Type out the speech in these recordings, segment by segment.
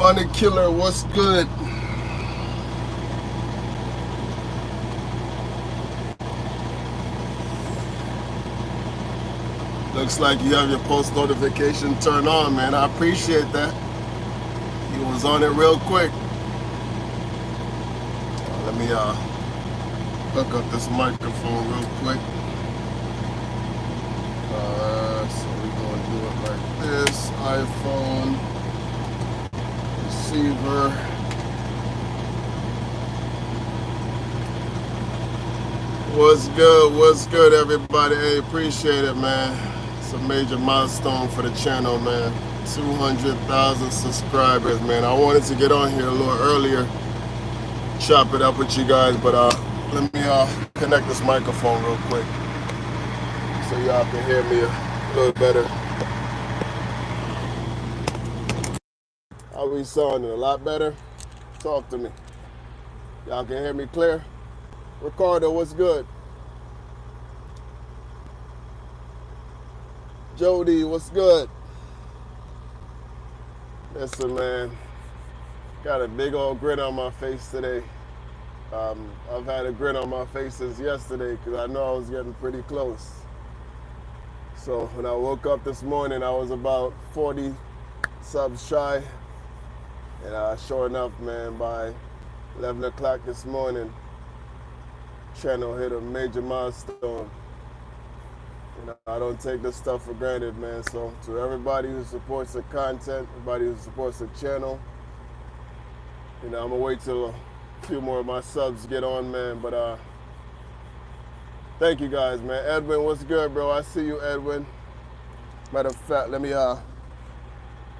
Money Killer, what's good? Looks like you have your post notification turned on, man. I appreciate that. You was on it real quick. Let me hook up this microphone real quick. So we're gonna do it like this. iPhone receiver. What's good? What's good, everybody? Hey, appreciate it, man. It's a major milestone for the channel, man. 200,000 subscribers, man. I wanted to get on here a little earlier, chop it up with you guys, but let me connect this microphone real quick so y'all can hear me a little better. How we sounding? A lot better? Talk to me. Y'all can hear me clear? Ricardo, what's good? Jody, what's good? Listen, man, got a big old grin on my face today. I've had a grin on my face since yesterday because I know I was getting pretty close. So when I woke up this morning, I was about 40 subs shy. And sure enough, man, by 11 o'clock this morning, channel hit a major milestone. I don't take this stuff for granted, man. So to everybody who supports the content, everybody who supports the channel, I'm gonna wait till a few more of my subs get on, man. But thank you guys, man. Edwin, what's good, bro? I see you, Edwin. Matter of fact, let me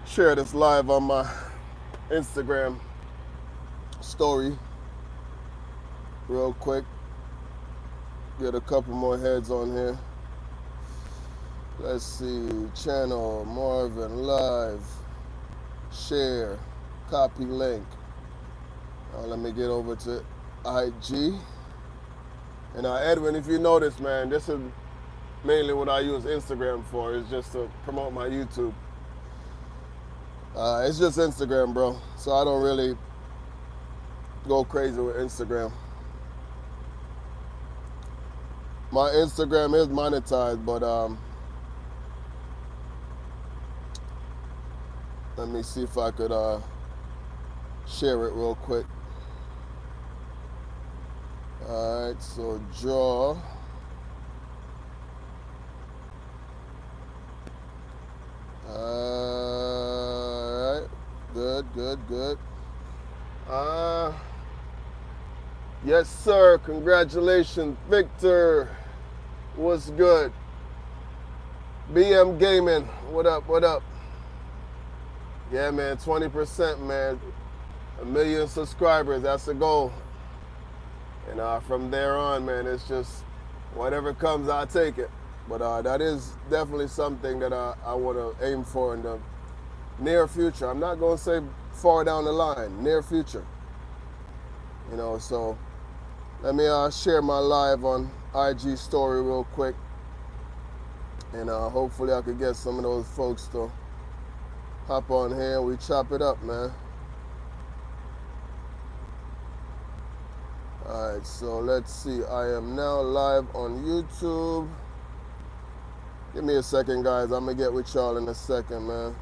share this live on my Instagram story real quick. Get a couple more heads on here. Let's see, channel, Marvin, live, share, copy link. Let me get over to IG. And Edwin, if you notice, man, this is mainly what I use Instagram for, is just to promote my YouTube. It's just Instagram, bro. So I don't really go crazy with Instagram. My Instagram is monetized, but let me see if I could share it real quick. All right, so draw. All right, good. Yes, sir. Congratulations, Victor. What's good? BM Gaming. What up? Yeah, man, 20%, man. 1 million subscribers, that's the goal. And from there on, man, it's just whatever comes, I'll take it. But that is definitely something that I want to aim for in the near future. I'm not going to say far down the line, near future. So let me share my live on IG story real quick. And hopefully I could get some of those folks to hop on here and we chop it up, man. All right, so let's see. I am now live on YouTube. Give me a second, guys. I'm going to get with y'all in a second, man.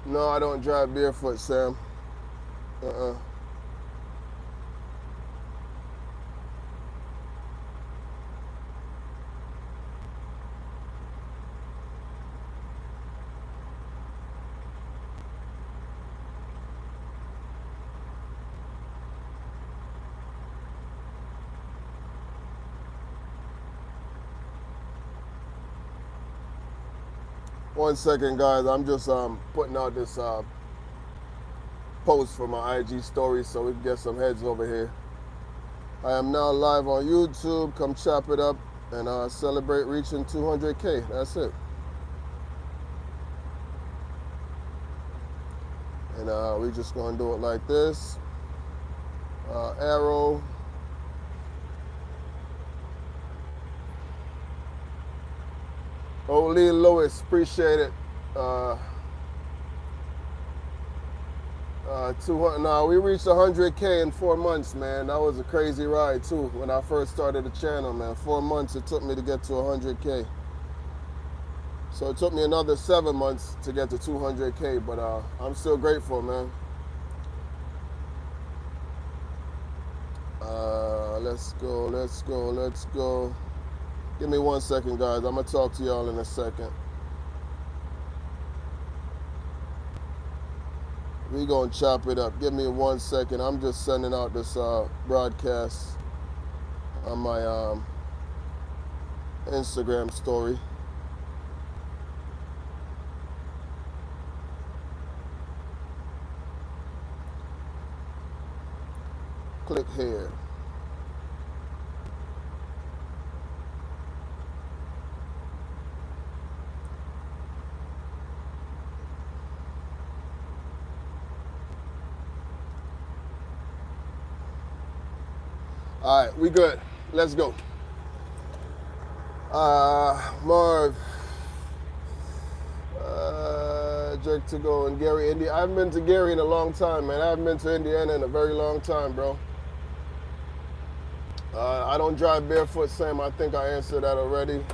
No, I don't drive barefoot, Sam. 1 second, guys. I'm just putting out this post for my IG story so we can get some heads over here. I am now live on YouTube. Come chop it up and celebrate reaching 200K. That's it. And we just gonna do it like this. Arrow, Lee Lewis, appreciate it. 200. No, we reached 100K in 4 months, man. That was a crazy ride too. When I first started the channel, man, 4 months it took me to get to 100K. So it took me another 7 months to get to 200K, but I'm still grateful, man. Let's go, let's go, let's go. Give me 1 second, guys. I'm gonna talk to y'all in a second. We gonna chop it up. Give me 1 second. I'm just sending out this broadcast on my Instagram story. Click here. All right, we good. Let's go. Marv, Jerk to go, and Gary, India. I haven't been to Gary in a long time, man. I haven't been to Indiana in a very long time, bro. I don't drive barefoot, Sam. I think I answered that already.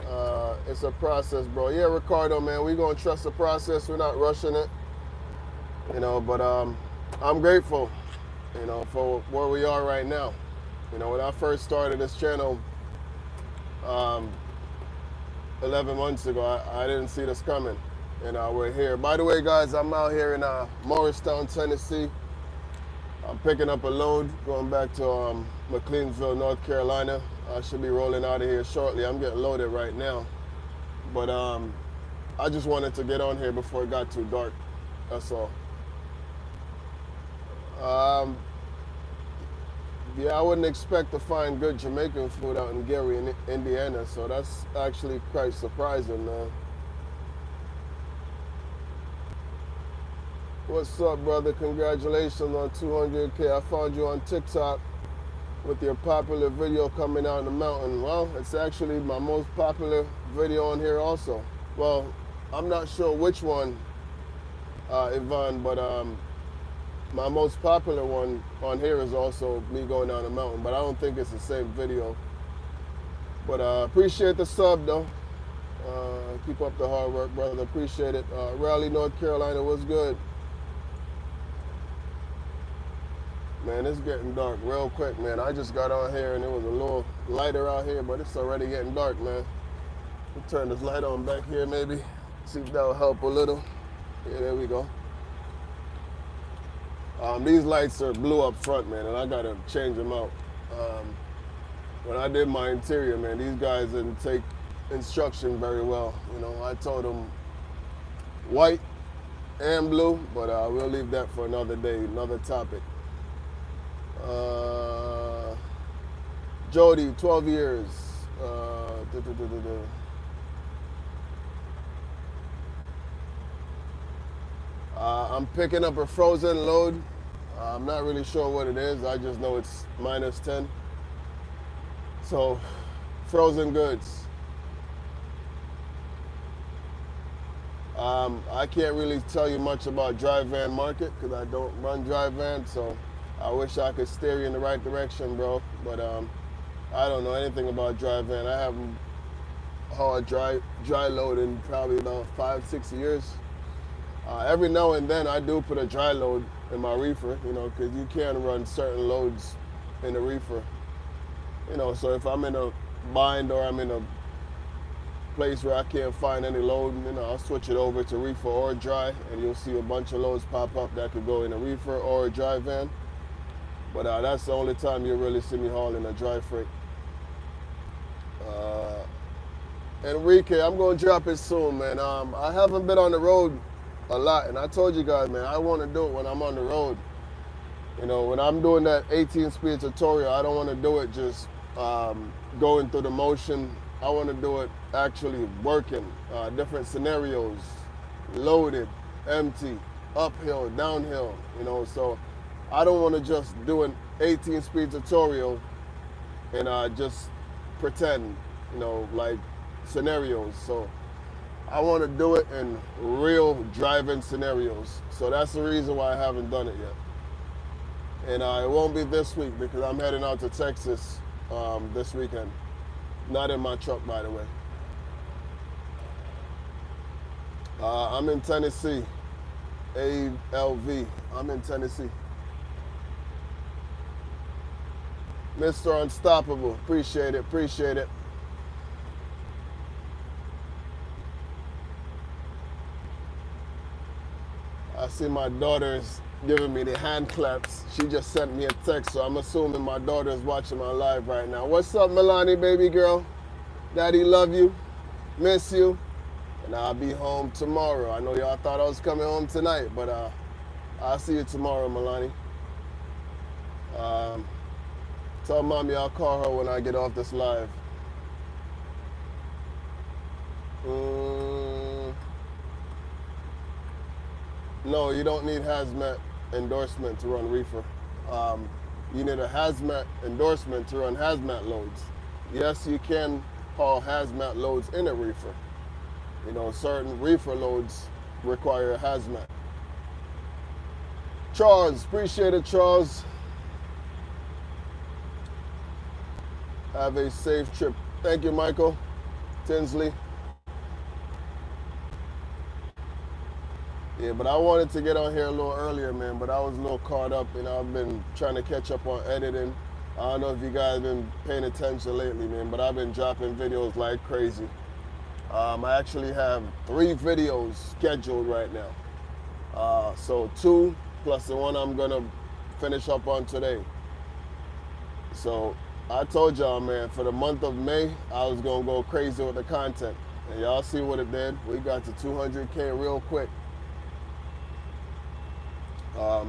It's a process, bro. Yeah, Ricardo, man, we gonna trust the process. We're not rushing it, you know. But I'm grateful, you know, for where we are right now. You know, when I first started this channel 11 months ago, I didn't see this coming, and we're here. By the way, guys, I'm out here in Morristown, Tennessee. I'm picking up a load going back to McLeansville, North Carolina. I should be rolling out of here shortly. I'm getting loaded right now. But I just wanted to get on here before it got too dark. That's all. Yeah, I wouldn't expect to find good Jamaican food out in Gary, Indiana, so that's actually quite surprising, man. What's up, brother? Congratulations on 200K. I found you on TikTok with your popular video coming out in the mountain. Well, it's actually my most popular video on here also. Well, I'm not sure which one, Yvonne, but my most popular one on here is also me going down the mountain, but I don't think it's the same video. But appreciate the sub, though. Keep up the hard work, brother. Appreciate it. Raleigh, North Carolina, what's good? Man, it's getting dark real quick, man. I just got on here and it was a little lighter out here, but it's already getting dark, man. We'll turn this light on back here, maybe. See if that'll help a little. Yeah, there we go. These lights are blue up front, man, and I gotta change them out. When I did my interior, man, these guys didn't take instruction very well. You know, I told them white and blue, but we'll leave that for another day, another topic. Jody, 12 years. I'm picking up a frozen load. I'm not really sure what it is. I just know it's -10. So, frozen goods. I can't really tell you much about dry van market because I don't run dry van. So, I wish I could steer you in the right direction, bro. But I don't know anything about dry van. I haven't hauled dry load in probably about 5-6 years. Every now and then I do put a dry load in my reefer, you know, because you can run certain loads in the reefer. You know, so if I'm in a bind or I'm in a place where I can't find any load, you know, I'll switch it over to reefer or dry, and you'll see a bunch of loads pop up that could go in a reefer or a dry van. But that's the only time you'll really see me hauling a dry freight. Enrique, I'm going to drop it soon, man. I haven't been on the road a lot, and I told you guys, man, I want to do it when I'm on the road. You know, when I'm doing that 18-speed tutorial, I don't want to do it just going through the motion. I want to do it actually working, different scenarios, loaded, empty, uphill, downhill, you know. So I don't want to just do an 18-speed tutorial and just pretend, you know, like scenarios. So I want to do it in real driving scenarios. So that's the reason why I haven't done it yet. And it won't be this week because I'm heading out to Texas this weekend. Not in my truck, by the way. I'm in Tennessee. ALV. I'm in Tennessee. Mr. Unstoppable. Appreciate it. Appreciate it. I see my daughter's giving me the hand claps. She just sent me a text, so I'm assuming my daughter's watching my live right now. What's up, Milani, baby girl? Daddy love you. Miss you. And I'll be home tomorrow. I know y'all thought I was coming home tonight, but I'll see you tomorrow, Milani. Tell mommy I'll call her when I get off this live. No, you don't need hazmat endorsement to run reefer. You need a hazmat endorsement to run hazmat loads. Yes, you can haul hazmat loads in a reefer. You know, certain reefer loads require a hazmat. Charles, appreciate it, Charles. Have a safe trip. Thank you, Michael Tinsley. Yeah, but I wanted to get on here a little earlier, man, but I was a little caught up. You know, I've been trying to catch up on editing. I don't know if you guys have been paying attention lately, man, but I've been dropping videos like crazy. I actually have 3 videos scheduled right now. So 2 plus the one I'm gonna finish up on today. So I told y'all, man, for the month of May, I was gonna go crazy with the content. And y'all see what it did. We got to 200K real quick.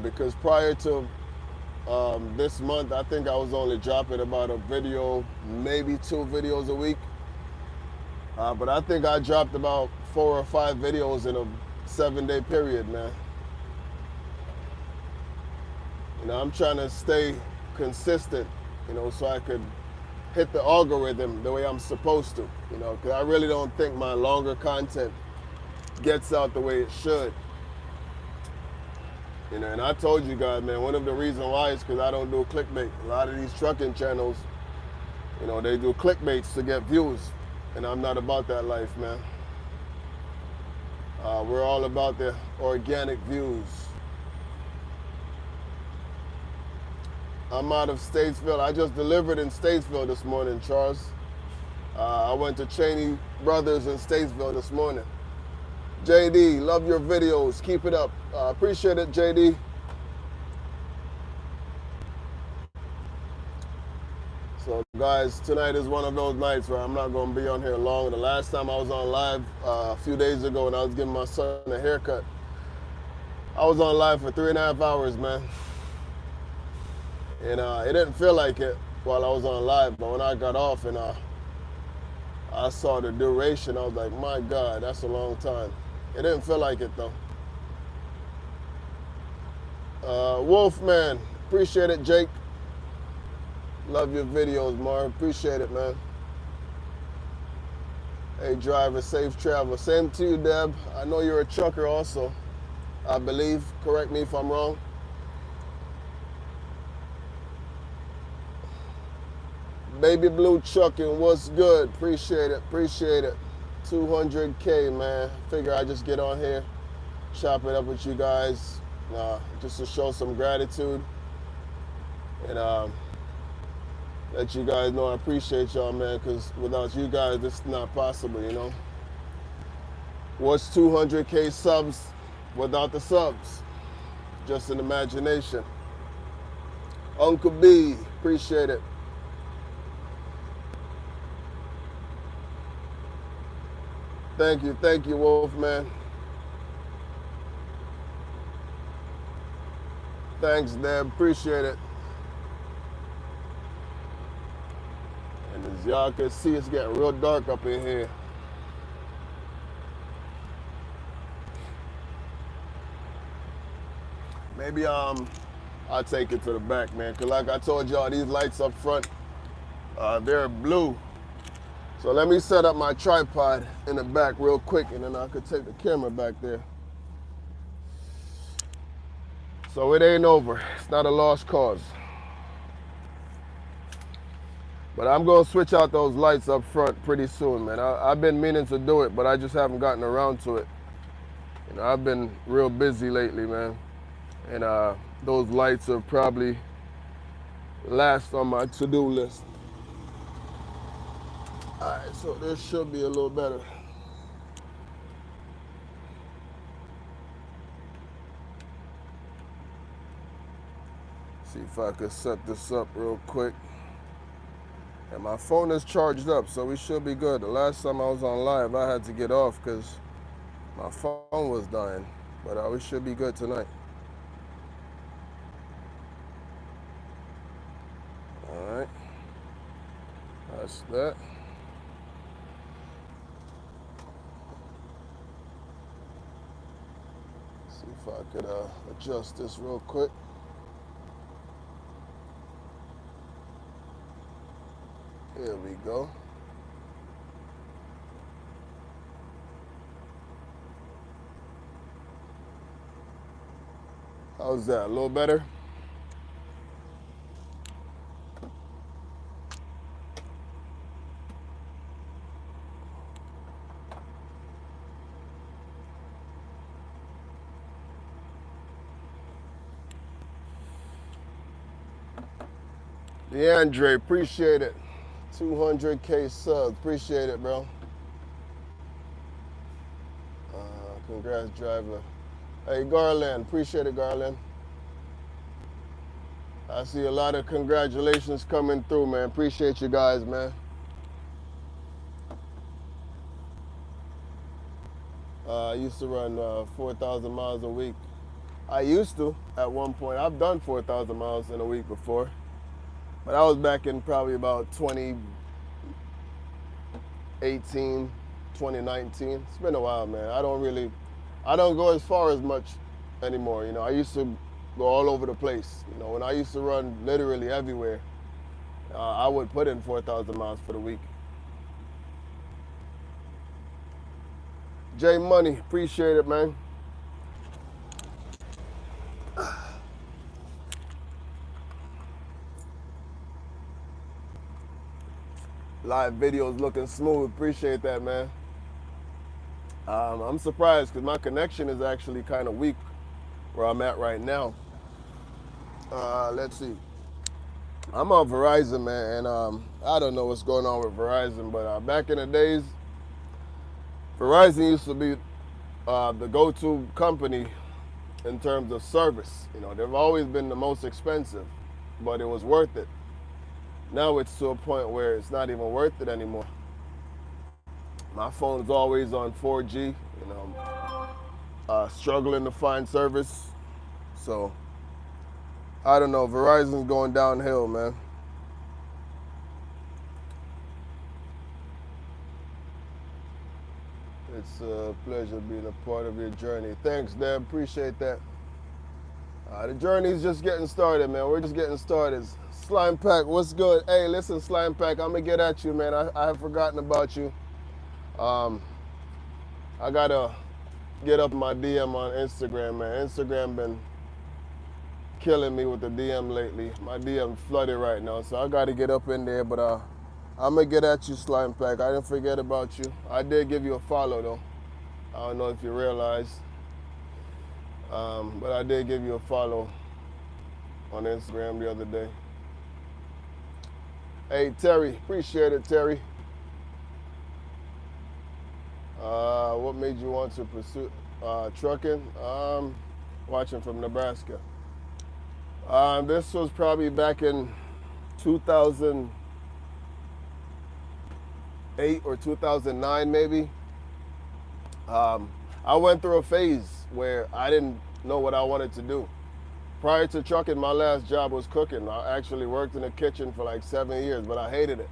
Because prior to this month, I think I was only dropping about a video, maybe 2 videos a week. But I think I dropped about 4 or 5 videos in a 7-day period, man. You know, I'm trying to stay consistent, you know, so I could hit the algorithm the way I'm supposed to, you know, because I really don't think my longer content gets out the way it should. You know, and I told you guys, man, one of the reasons why is because I don't do clickbait. A lot of these trucking channels, you know, they do clickbaits to get views, and I'm not about that life, man. We're all about the organic views. I'm out of Statesville. I just delivered in Statesville this morning, Charles. I went to Cheney Brothers in Statesville this morning. JD, love your videos. Keep it up. Appreciate it, JD. So, guys, tonight is one of those nights where I'm not going to be on here long. The last time I was on live a few days ago when I was giving my son a haircut, I was on live for 3.5 hours, man. And it didn't feel like it while I was on live, but when I got off and I saw the duration, I was like, my God, that's a long time. It didn't feel like it, though. Wolfman, appreciate it, Jake. Love your videos, Marv. Appreciate it, man. Hey, driver, safe travel. Same to you, Deb. I know you're a trucker also, I believe. Correct me if I'm wrong. Baby Blue Trucking, what's good? Appreciate it, appreciate it. 200K, man. Figure I just get on here, chop it up with you guys, just to show some gratitude. And let you guys know I appreciate y'all, man, because without you guys, this is not possible, you know? What's 200K subs without the subs? Just an imagination. Uncle B, appreciate it. Thank you, Wolfman. Thanks, Deb, appreciate it. And as y'all can see, it's getting real dark up in here. Maybe I'll take it to the back, man, because like I told y'all, these lights up front, they're blue. So let me set up my tripod in the back real quick, and then I could take the camera back there. So it ain't over. It's not a lost cause. But I'm gonna switch out those lights up front pretty soon, man. I've been meaning to do it, but I just haven't gotten around to it. You know, I've been real busy lately, man. And those lights are probably last on my to-do list. All right, so this should be a little better. See if I could set this up real quick. And my phone is charged up, so we should be good. The last time I was on live, I had to get off because my phone was dying. But we should be good tonight. All right. That's that. See if I could adjust this real quick. Here we go. How's that? A little better? DeAndre, appreciate it. 200K subs, appreciate it, bro. Congrats, driver. Hey, Garland, appreciate it, Garland. I see a lot of congratulations coming through, man. Appreciate you guys, man. I used to run 4,000 miles a week. I used to at one point. I've done 4,000 miles in a week before. But I was back in probably about 2018, 2019. It's been a while, man. I don't go as far as much anymore. You know, I used to go all over the place. You know, when I used to run literally everywhere, I would put in 4,000 miles for the week. J Money, appreciate it, man. Live videos looking smooth. Appreciate that, man. I'm surprised because my connection is actually kind of weak where I'm at right now. Let's see. I'm on Verizon, man, and I don't know what's going on with Verizon, but back in the days, Verizon used to be the go-to company in terms of service. You know, they've always been the most expensive, but it was worth it. Now it's to a point where it's not even worth it anymore. My phone's always on 4G, you know, struggling to find service. So, I don't know, Verizon's going downhill, man. It's a pleasure being a part of your journey. Thanks, Deb, appreciate that. The journey's just getting started, man. We're just getting started. Slime Pack, what's good? Hey, listen, Slime Pack, I'm gonna get at you, man. I have forgotten about you. I gotta get up my DM on Instagram, man. Instagram been killing me with the DM lately. My DM flooded right now, so I gotta get up in there. But I'm gonna get at you, Slime Pack. I didn't forget about you. I did give you a follow though. I don't know if you realize, but I did give you a follow on Instagram the other day. Hey, Terry, appreciate it, Terry. What made you want to pursue trucking? Watching from Nebraska. This was probably back in 2008 or 2009, maybe. I went through a phase where I didn't know what I wanted to do. Prior to trucking, my last job was cooking. I actually worked in the kitchen for like 7 years, but I hated it.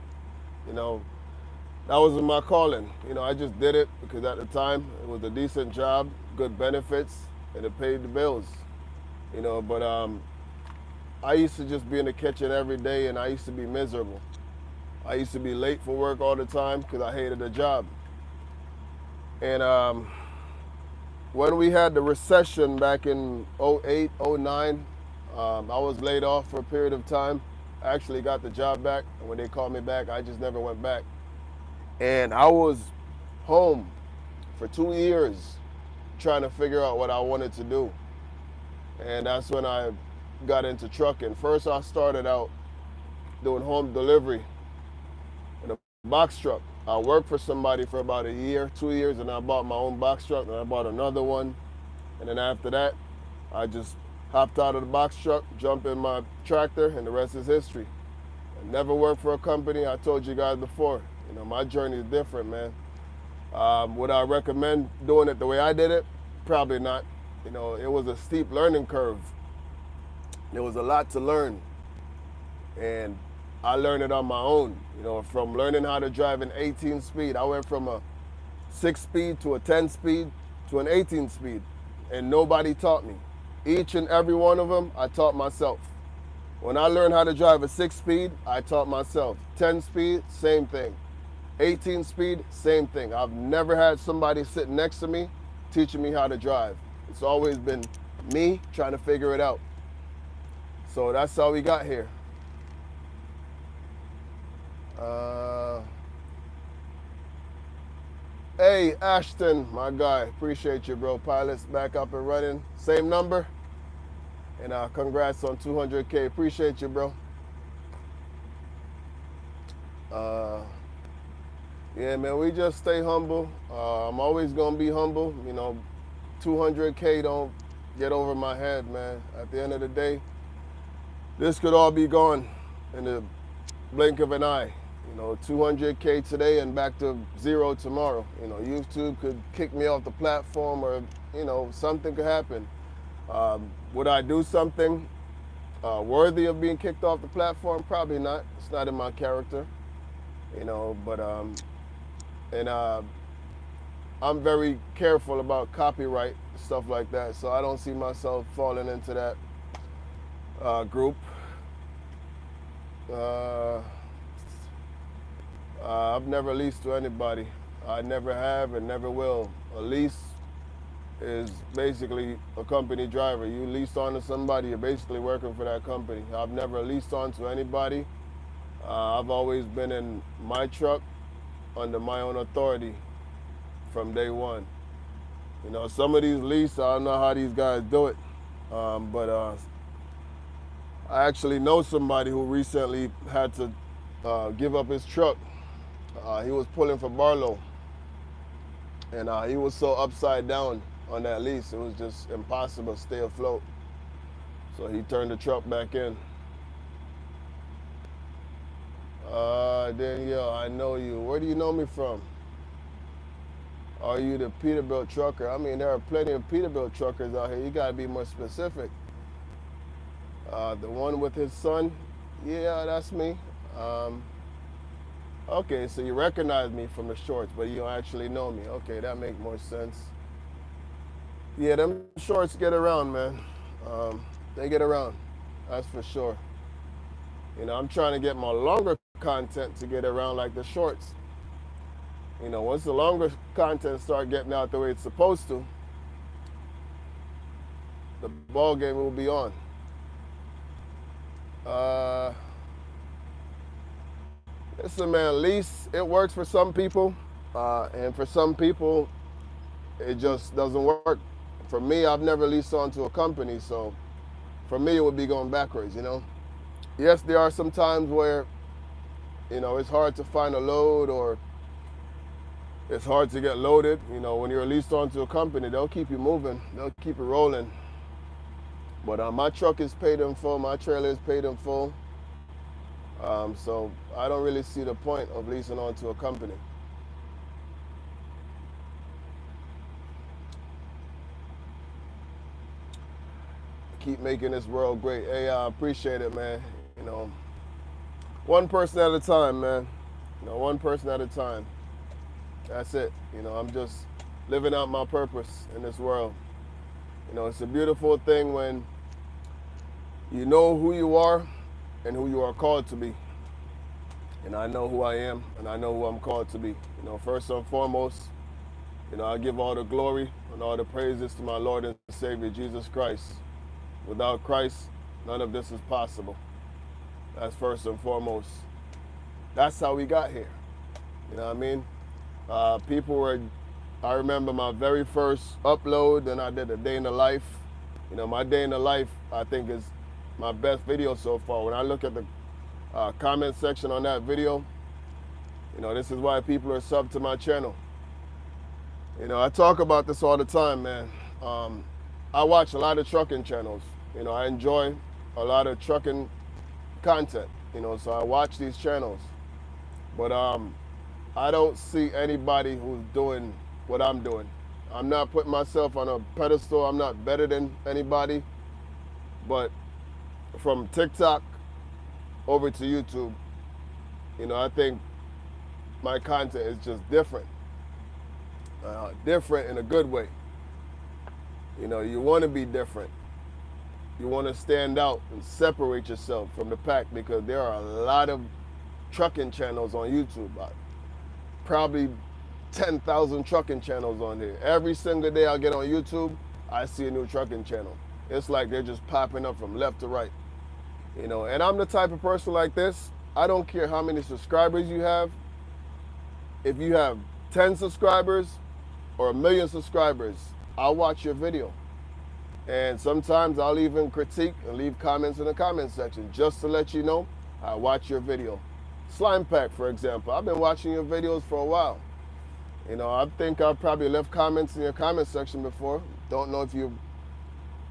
You know, that wasn't my calling. You know, I just did it because at the time it was a decent job, good benefits, and it paid the bills. You know, but I used to just be in the kitchen every day and I used to be miserable. I used to be late for work all the time because I hated the job. And when we had the recession back in '08, '09, I was laid off for a period of time. I actually got the job back, and when they called me back, I just never went back. And I was home for 2 years trying to figure out what I wanted to do. And that's when I got into trucking. First, I started out doing home delivery in a box truck. I worked for somebody for about a year, 2 years, and I bought my own box truck, and I bought another one. And then after that, I just hopped out of the box truck, jumped in my tractor, and the rest is history. I never worked for a company. I told you guys before, my journey is different, man. Would I recommend doing it the way I did it? Probably not. It was a steep learning curve. There was a lot to learn. And I learned it on my own. From learning how to drive an 18 speed, I went from a 6 speed to a 10 speed to an 18 speed. And nobody taught me. Each and every one of them, I taught myself. When I learned how to drive a 6 speed, I taught myself. 10 speed, same thing. 18 speed, same thing. I've never had somebody sitting next to me teaching me how to drive. It's always been me trying to figure it out. So that's how we got here. Hey, Ashton, my guy, appreciate you, bro. Pilots back up and running. Same number. And congrats on 200K. Appreciate you, bro. Yeah, man, we just stay humble. I'm always going to be humble. 200K don't get over my head, man. At the end of the day, this could all be gone in the blink of an eye. 200K today and back to zero tomorrow. YouTube could kick me off the platform, or, something could happen. Would I do something worthy of being kicked off the platform? Probably not. It's not in my character, but I'm very careful about copyright, stuff like that, so I don't see myself falling into that group. I've never leased to anybody. I never have and never will. A lease is basically a company driver. You lease on to somebody, you're basically working for that company. I've never leased on to anybody. I've always been in my truck under my own authority from day one. Some of these leases, I don't know how these guys do it, but I actually know somebody who recently had to give up his truck. He was pulling for Barlow, and he was so upside down on that lease, it was just impossible to stay afloat. So he turned the truck back in. Danielle, I know you. Where do you know me from? Are you the Peterbilt trucker? I mean, there are plenty of Peterbilt truckers out here. You gotta be more specific. The one with his son? Yeah, that's me. Okay, so you recognize me from the shorts, but you don't actually know me. Okay, that makes more sense. Yeah, them shorts get around, man. They get around, that's for sure. I'm trying to get my longer content to get around like the shorts. Once the longer content start getting out the way it's supposed to, the ball game will be on. Listen, man, lease, it works for some people, and for some people, it just doesn't work. For me, I've never leased onto a company, so for me, it would be going backwards, Yes, there are some times where, it's hard to find a load, or it's hard to get loaded. When you're leased onto a company, they'll keep you moving, they'll keep it rolling. But my truck is paid in full, my trailer is paid in full. So I don't really see the point of leasing onto a company. Keep making this world great. Hey, I appreciate it, man. One person at a time, man. One person at a time. That's it. I'm just living out my purpose in this world. It's a beautiful thing when you know who you are and who you are called to be. And I know who I am, and I know who I'm called to be. You know, first and foremost, you know, I give all the glory and all the praises to my Lord and Savior, Jesus Christ. Without Christ, none of this is possible. That's first and foremost. That's how we got here. You know what I mean? I remember my very first upload, and I did a day in the life. You know, my day in the life, I think, is my best video so far. When I look at the comment section on that video, you know, this is why people are subbed to my channel. You know, I talk about this all the time, man. I watch a lot of trucking channels. You know, I enjoy a lot of trucking content, you know, so I watch these channels. But I don't see anybody who's doing what I'm doing. I'm not putting myself on a pedestal. I'm not better than anybody. But from TikTok over to YouTube, you know, I think my content is just different. Different in a good way. You know, you want to be different. You want to stand out and separate yourself from the pack, because there are a lot of trucking channels on YouTube. Probably 10,000 trucking channels on there. Every single day I get on YouTube, I see a new trucking channel. It's like they're just popping up from left to right. You know, and I'm the type of person like this. I don't care how many subscribers you have. If you have 10 subscribers or 1 million subscribers, I'll watch your video. And sometimes I'll even critique and leave comments in the comment section just to let you know I watch your video. Slime Pack, for example, I've been watching your videos for a while. You know, I think I've probably left comments in your comment section before. Don't know if you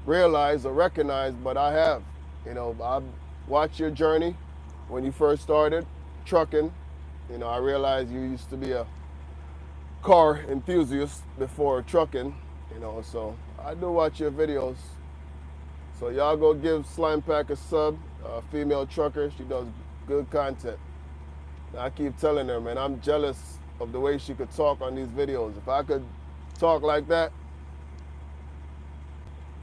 realize or recognize, but I have. You know, I watched your journey when you first started trucking. You know, I realized you used to be a car enthusiast before trucking, you know, so I do watch your videos. So y'all go give Slime Pack a sub, female trucker. She does good content. And I keep telling her, man, I'm jealous of the way she could talk on these videos. If I could talk like that,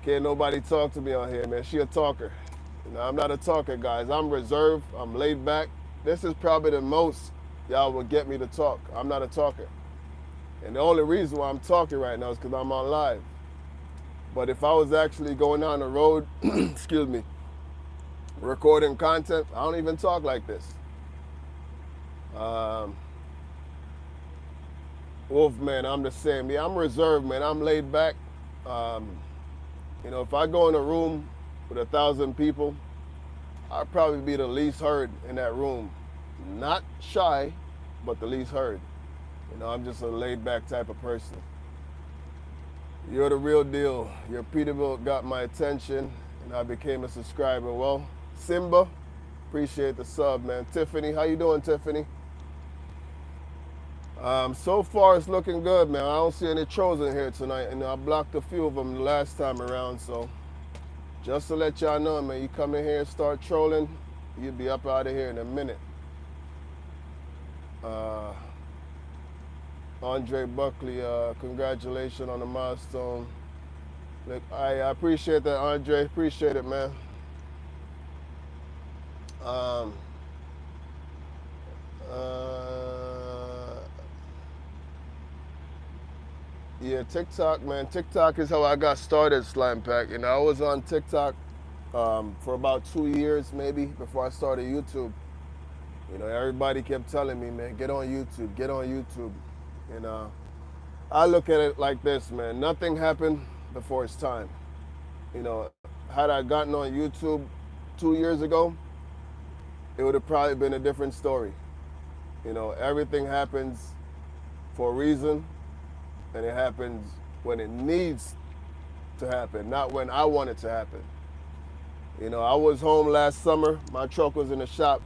can't nobody talk to me on here, man. She a talker. You know, I'm not a talker, guys. I'm reserved. I'm laid back. This is probably the most y'all will get me to talk. I'm not a talker. And the only reason why I'm talking right now is because I'm on live. But if I was actually going down the road, excuse me, recording content, I don't even talk like this. Wolf, man, I'm the same. Yeah, I'm reserved, man. I'm laid back. You know, if I go in a room with 1,000 people, I'd probably be the least heard in that room. Not shy, but the least heard. You know, I'm just a laid back type of person. You're the real deal. Your Peterbilt got my attention and I became a subscriber. Well, Simba, appreciate the sub, man. Tiffany, how you doing, Tiffany? So far it's looking good, man. I don't see any trolls in here tonight, and I blocked a few of them the last time around, so just to let y'all know, man, you come in here and start trolling, you'll be up out of here in a minute. Andre Buckley, congratulations on the milestone. Look, I appreciate that, Andre. Appreciate it, man. Yeah, TikTok, man. TikTok is how I got started, Slime Pack. You know, I was on TikTok for about 2 years, maybe, before I started YouTube. You know, everybody kept telling me, man, get on YouTube, get on YouTube. And I look at it like this, man. Nothing happened before it's time. You know, had I gotten on YouTube 2 years ago, it would have probably been a different story. You know, everything happens for a reason, and it happens when it needs to happen, not when I want it to happen. You know, I was home last summer. My truck was in the shop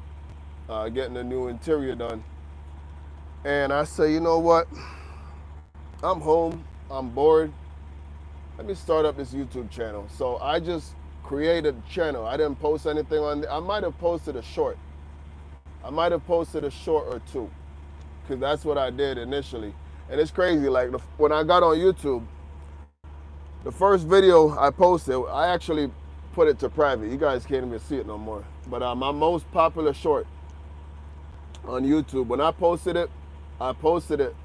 getting a new interior done. And I say, you know what? I'm home, I'm bored. Let me start up this YouTube channel. So I just created a channel. I didn't post anything on there. I might have posted a short. I might have posted a short or two, because that's what I did initially. And it's crazy, like when I got on YouTube, the first video I posted, I actually put it to private. You guys can't even see it no more. But my most popular short, on YouTube. When I posted it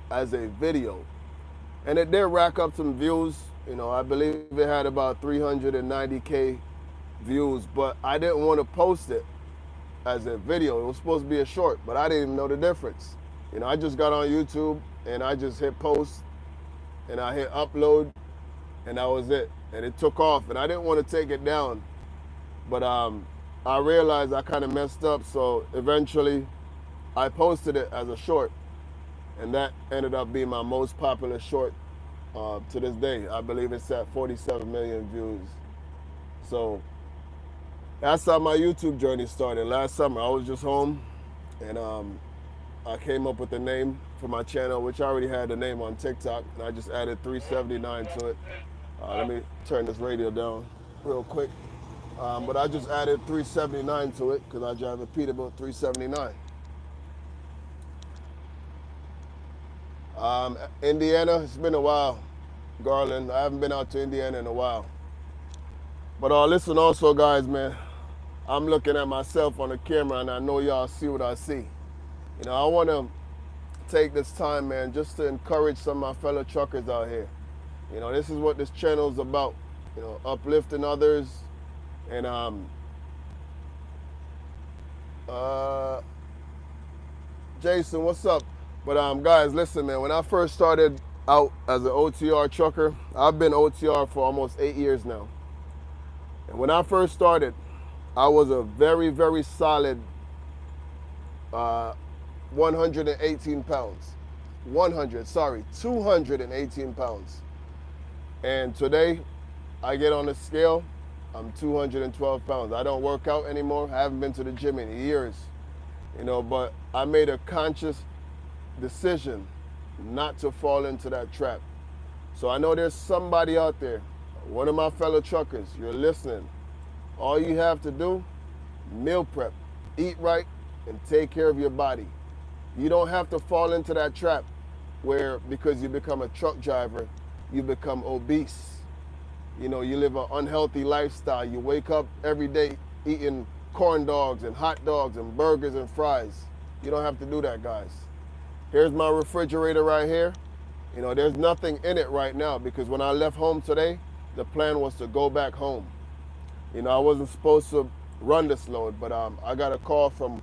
as a video. And it did rack up some views. You know, I believe it had about 390K views, but I didn't want to post it as a video. It was supposed to be a short, but I didn't even know the difference. You know, I just got on YouTube and I just hit post and I hit upload and that was it. And it took off and I didn't want to take it down, but I realized I kind of messed up. So eventually I posted it as a short and that ended up being my most popular short to this day. I believe it's at 47 million views. So that's how my YouTube journey started. Last summer, I was just home and I came up with a name for my channel, which I already had the name on TikTok, and I just added 379 to it. Let me turn this radio down real quick. But I just added 379 to it because I drive a Peterbilt 379. Indiana, it's been a while, Garland. I haven't been out to Indiana in a while. But listen also, guys, man, I'm looking at myself on the camera and I know y'all see what I see. You know, I want to take this time, man, just to encourage some of my fellow truckers out here. You know, this is what this channel is about, you know, uplifting others. And Jason, what's up? But guys, listen, man, when I first started out as an OTR trucker, I've been OTR for almost 8 years now. And when I first started, I was a very, very solid 118 pounds. 218 pounds. And today, I get on the scale, I'm 212 pounds. I don't work out anymore. I haven't been to the gym in years, you know, but I made a conscious decision not to fall into that trap. So I know there's somebody out there, one of my fellow truckers, you're listening. All you have to do, meal prep, eat right, and take care of your body. You don't have to fall into that trap where because you become a truck driver, you become obese. You know, you live an unhealthy lifestyle. You wake up every day eating corn dogs and hot dogs and burgers and fries. You don't have to do that, guys. Here's my refrigerator right here. You know, there's nothing in it right now because when I left home today, the plan was to go back home. You know, I wasn't supposed to run this load, but I got a call from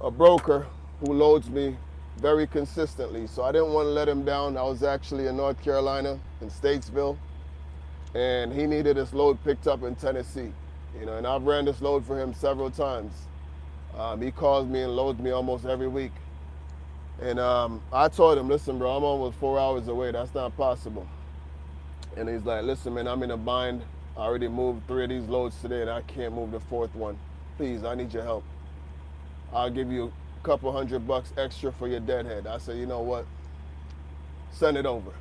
a broker who loads me very consistently. So I didn't want to let him down. I was actually in North Carolina, in Statesville, and he needed this load picked up in Tennessee. You know, and I've ran this load for him several times. He calls me and loads me almost every week. And I told him, listen, bro, I'm almost 4 hours away. That's not possible. And he's like, listen, man, I'm in a bind. I already moved 3 of these loads today and I can't move the 4th one. Please, I need your help. I'll give you a couple $100 extra for your deadhead. I said, you know what? Send it over.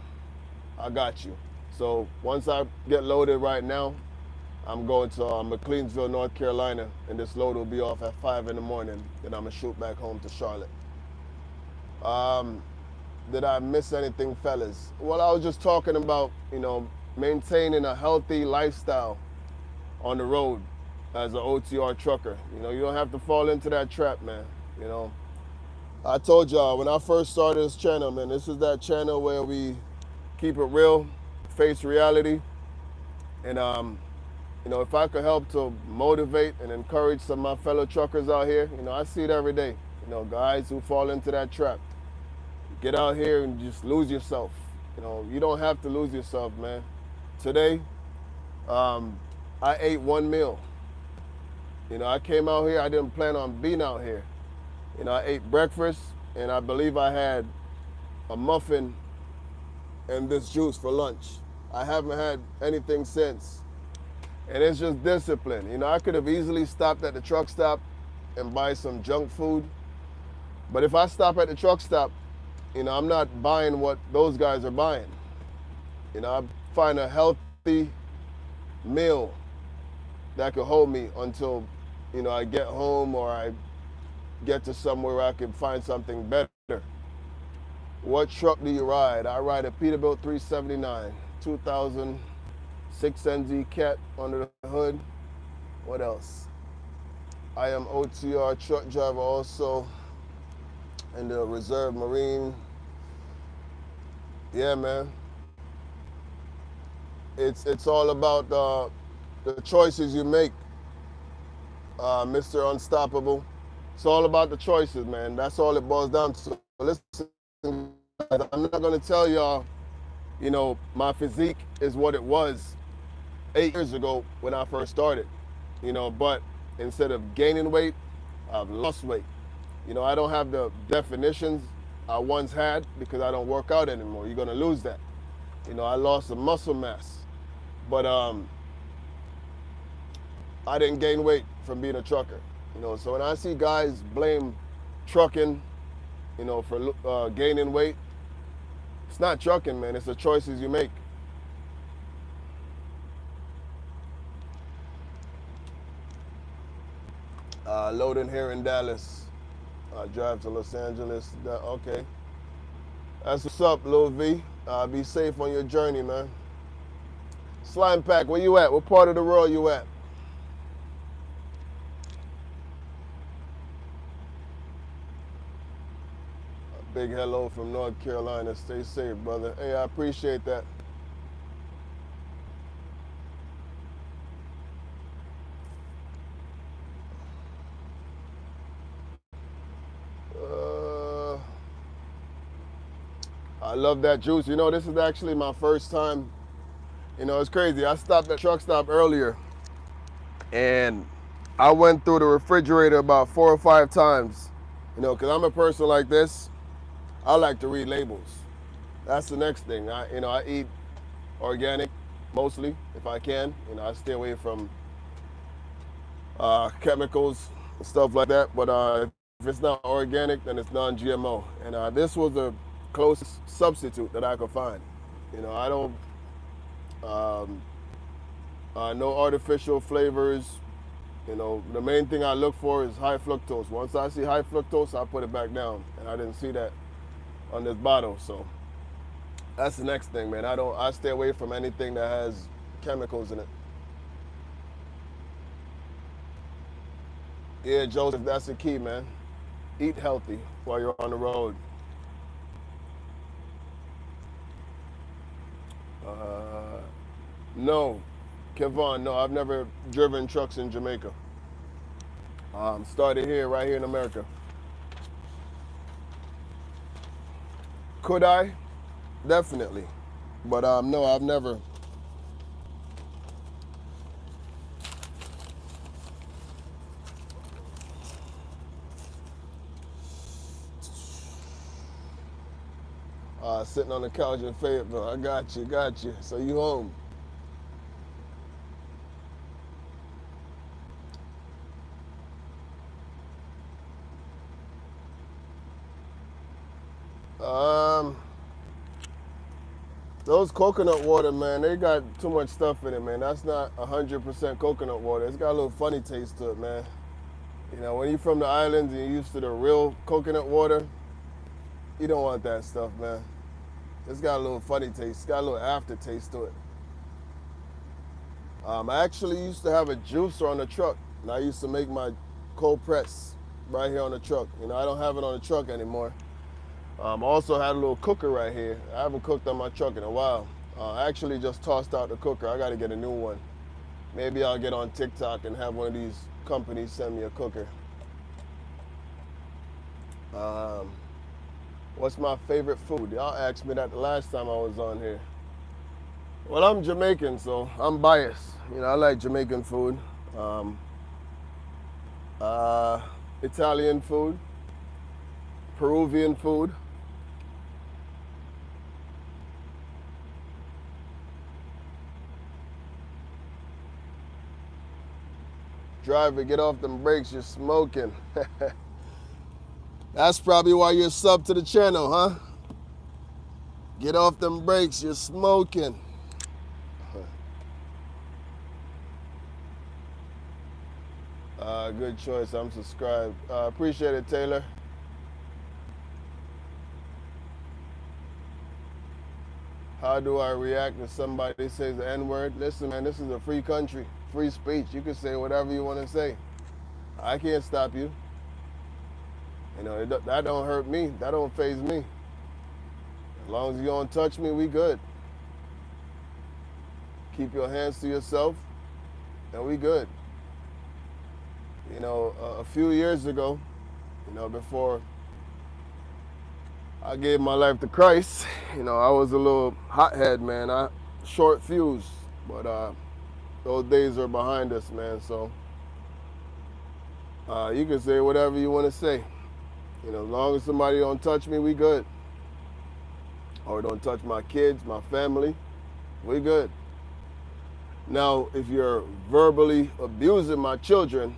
I got you. So once I get loaded right now, I'm going to McLeansville, North Carolina, and this load will be off at 5 in the morning. Then I'm gonna shoot back home to Charlotte. Did I miss anything, fellas? Well, I was just talking about, you know, maintaining a healthy lifestyle on the road as an OTR trucker. You know, you don't have to fall into that trap, man. You know, I told y'all when I first started this channel, man, this is that channel where we keep it real, face reality. And, you know, if I could help to motivate and encourage some of my fellow truckers out here, you know, I see it every day. You know, guys who fall into that trap. Get out here and just lose yourself. You know, you don't have to lose yourself, man. Today, I ate 1 meal. You know, I came out here, I didn't plan on being out here. You know, I ate breakfast, and I believe I had a muffin and this juice for lunch. I haven't had anything since. And it's just discipline. You know, I could have easily stopped at the truck stop and buy some junk food. But if I stop at the truck stop, you know, I'm not buying what those guys are buying. You know, I find a healthy meal that could hold me until, you know, I get home or I get to somewhere where I can find something better. What truck do you ride? I ride a Peterbilt 379, 2006 NZ Cat under the hood. What else? I am OTR truck driver also. in the Reserve Marine. Yeah, man. It's all about the choices you make, Mr. Unstoppable. It's all about the choices, man. That's all it boils down to. Listen, guys, I'm not gonna tell y'all, my physique is what it was 8 years ago when I first started. But instead of gaining weight, I've lost weight. I don't have the definitions I once had because I don't work out anymore. You're gonna lose that. I lost some muscle mass, but I didn't gain weight from being a trucker. So when I see guys blame trucking, for gaining weight, it's not trucking, man. It's the choices you make. Loading here in Dallas. Drive to Los Angeles. Okay. That's what's up, Lil V. Be safe on your journey, man. Slime Pack, where you at? What part of the world you at? A big hello from North Carolina. Stay safe, brother. Hey, I appreciate that. I love that juice. This is actually my first time. It's crazy. I stopped at truck stop earlier, and I went through the refrigerator about 4 or 5 times. Because I'm a person like this. I like to read labels. That's the next thing. I eat organic mostly if I can. I stay away from chemicals and stuff like that. But if it's not organic, then it's non-GMO. And this was the closest substitute that I could find. I don't, no artificial flavors. The main thing I look for is high fructose. Once I see high fructose, I put it back down. And I didn't see that on this bottle. So that's the next thing, man. I stay away from anything that has chemicals in it. Yeah, Joseph, that's the key, man. Eat healthy while you're on the road. No, Kevon, no, I've never driven trucks in Jamaica. Started here, right here in America. Could I? Definitely. But no, I've never. Sitting on the couch in Fayetteville. I got you. So you home? Those coconut water, man, they got too much stuff in it, man. That's not 100% coconut water. It's got a little funny taste to it, man. When you're from the islands and you're used to the real coconut water, you don't want that stuff, man. It's got a little funny taste. It's got a little aftertaste to it. I actually used to have a juicer on the truck, and I used to make my cold press right here on the truck. I don't have it on the truck anymore. I also had a little cooker right here. I haven't cooked on my truck in a while. I actually just tossed out the cooker. I got to get a new one. Maybe I'll get on TikTok and have one of these companies send me a cooker. What's my favorite food? Y'all asked me that the last time I was on here. Well, I'm Jamaican, so I'm biased. I like Jamaican food. Italian food. Peruvian food. Driver, get off them brakes, you're smoking. That's probably why you're sub to the channel, huh? Get off them brakes, you're smoking. Good choice, I'm subscribed. Appreciate it, Taylor. How do I react if somebody says the N-word? Listen, man, this is a free country, free speech. You can say whatever you want to say. I can't stop you. That don't hurt me. That don't faze me. As long as you don't touch me, we good. Keep your hands to yourself, and we good. A few years ago, before I gave my life to Christ, I was a little hothead, man. I short fuse, but those days are behind us, man. So you can say whatever you want to say. As long as somebody don't touch me, we good. Or don't touch my kids, my family, we good. Now, if you're verbally abusing my children,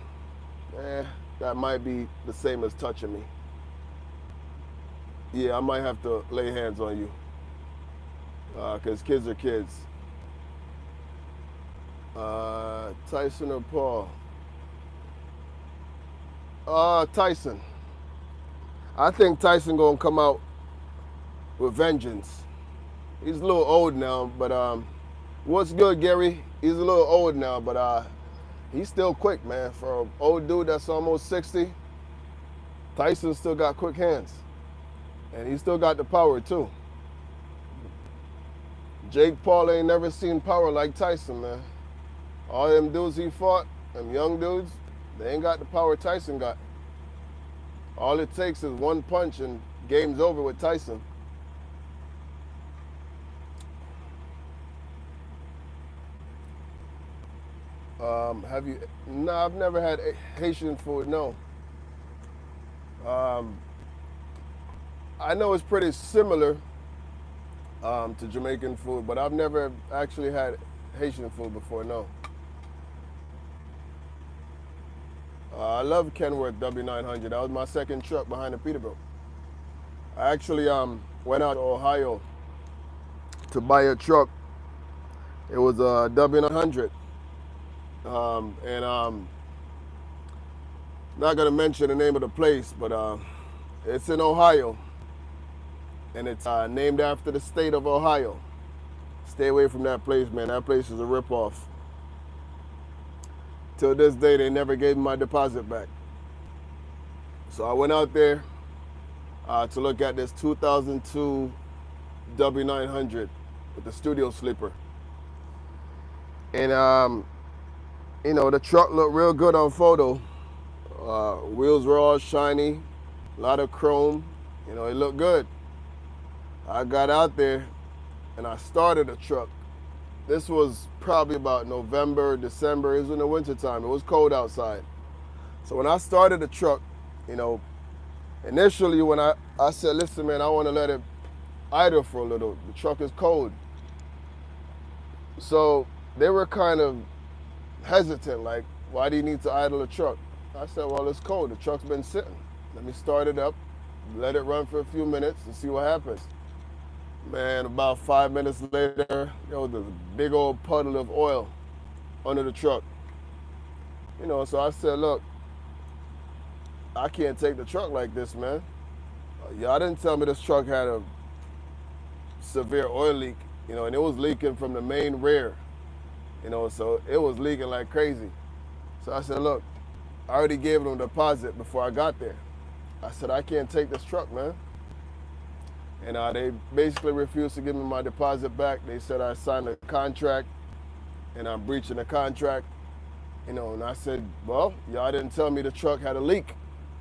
that might be the same as touching me. Yeah, I might have to lay hands on you. Because kids are kids. Tyson or Paul? Tyson. I think Tyson gonna come out with vengeance. He's a little old now, but what's good, Gary? He's a little old now, but he's still quick, man. For an old dude that's almost 60, Tyson still got quick hands. And he still got the power, too. Jake Paul ain't never seen power like Tyson, man. All them dudes he fought, them young dudes, they ain't got the power Tyson got. All it takes is one punch and game's over with Tyson. Have you? No, I've never had Haitian food, no. I know it's pretty similar to Jamaican food, but I've never actually had Haitian food before, no. I love Kenworth W900. That was my second truck behind the Peterbilt. I actually went out to Ohio to buy a truck. It was a W900. Not gonna mention the name of the place, but it's in Ohio, and it's named after the state of Ohio. Stay away from that place, man. That place is a ripoff. Till this day, they never gave me my deposit back. So I went out there to look at this 2002 W900 with the studio sleeper. And the truck looked real good on photo. Wheels were all shiny, a lot of chrome. It looked good. I got out there and I started the truck. This was probably about November, December. It was in the wintertime. It was cold outside. So when I started the truck, initially when I said, listen, man, I want to let it idle for a little. The truck is cold. So they were kind of hesitant, like, why do you need to idle a truck? I said, well, it's cold. The truck's been sitting. Let me start it up, let it run for a few minutes and see what happens. Man, about 5 minutes later, there was this big old puddle of oil under the truck. So I said, look, I can't take the truck like this, man. Y'all didn't tell me this truck had a severe oil leak, and it was leaking from the main rear. So it was leaking like crazy. So I said, look, I already gave them a deposit before I got there. I said, I can't take this truck, man. And they basically refused to give me my deposit back. They said I signed a contract and I'm breaching the contract. And I said, well, y'all didn't tell me the truck had a leak.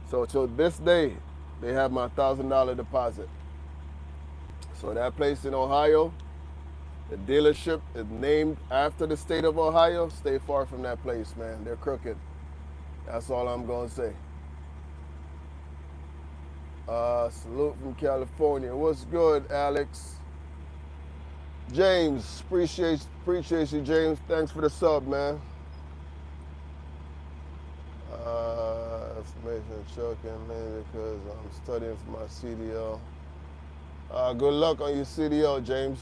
So till this day, they have my $1,000 deposit. So that place in Ohio, the dealership is named after the state of Ohio. Stay far from that place, man. They're crooked. That's all I'm gonna say. Salute from California. What's good, Alex? James, appreciate you, James. Thanks for the sub, man. Information choking mainly because I'm studying for my CDL. Good luck on your CDL, James.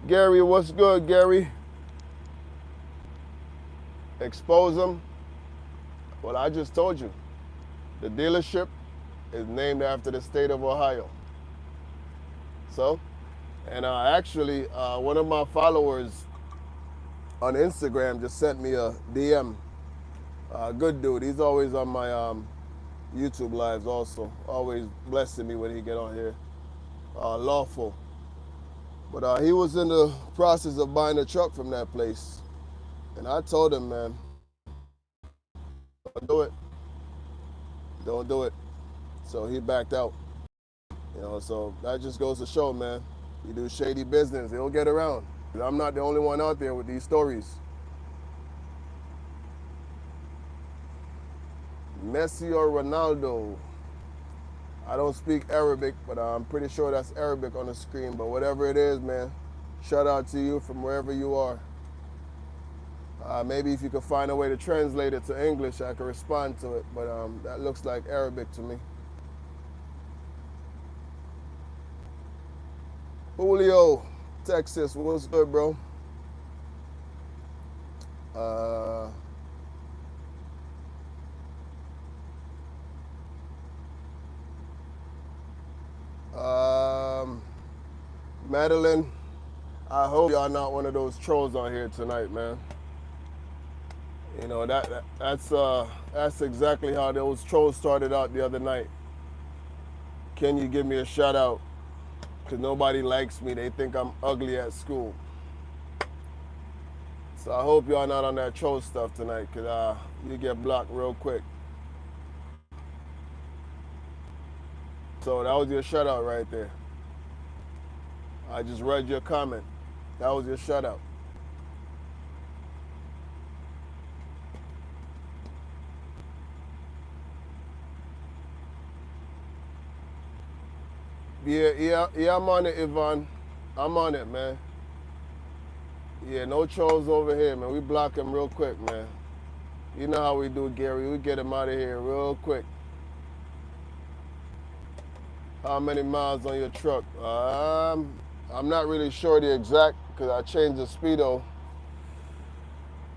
Gary, what's good, Gary? Expose them? Well, I just told you. The dealership is named after the state of Ohio. So, and actually, one of my followers on Instagram just sent me a DM. Good dude. He's always on my YouTube lives also. Always blessing me when he get on here. Lawful. But he was in the process of buying a truck from that place. And I told him, man, don't do it. Don't do it. So he backed out. So that just goes to show, man, you do shady business, it'll get around. I'm not the only one out there with these stories. Messi or Ronaldo? I don't speak Arabic, but I'm pretty sure that's Arabic on the screen. But whatever it is, man, shout out to you from wherever you are. Maybe if you could find a way to translate it to English, I could respond to it. But that looks like Arabic to me. Julio, Texas, what's good, bro? Madeline, I hope y'all not one of those trolls on here tonight, man. That's exactly how those trolls started out the other night. Can you give me a shout out? Because nobody likes me. They think I'm ugly at school. So I hope y'all not on that troll stuff tonight, because you get blocked real quick. So that was your shout out right there. I just read your comment. That was your shout out. Yeah, I'm on it, Yvonne. I'm on it, man. Yeah, no trolls over here, man. We block them real quick, man. You know how we do, Gary. We get them out of here real quick. How many miles on your truck? I'm not really sure the exact, because I changed the speedo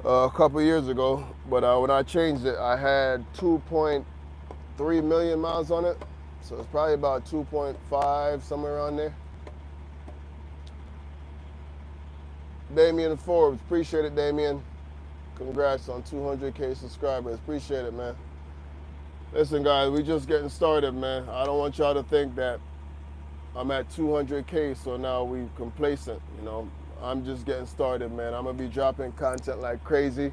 a couple years ago. But when I changed it, I had 2.3 million miles on it. So it's probably about 2.5, somewhere around there. Damian Forbes, appreciate it, Damian. Congrats on 200K subscribers. Appreciate it, man. Listen, guys, we just getting started, man. I don't want y'all to think that I'm at 200K, so now we complacent, I'm just getting started, man. I'm going to be dropping content like crazy.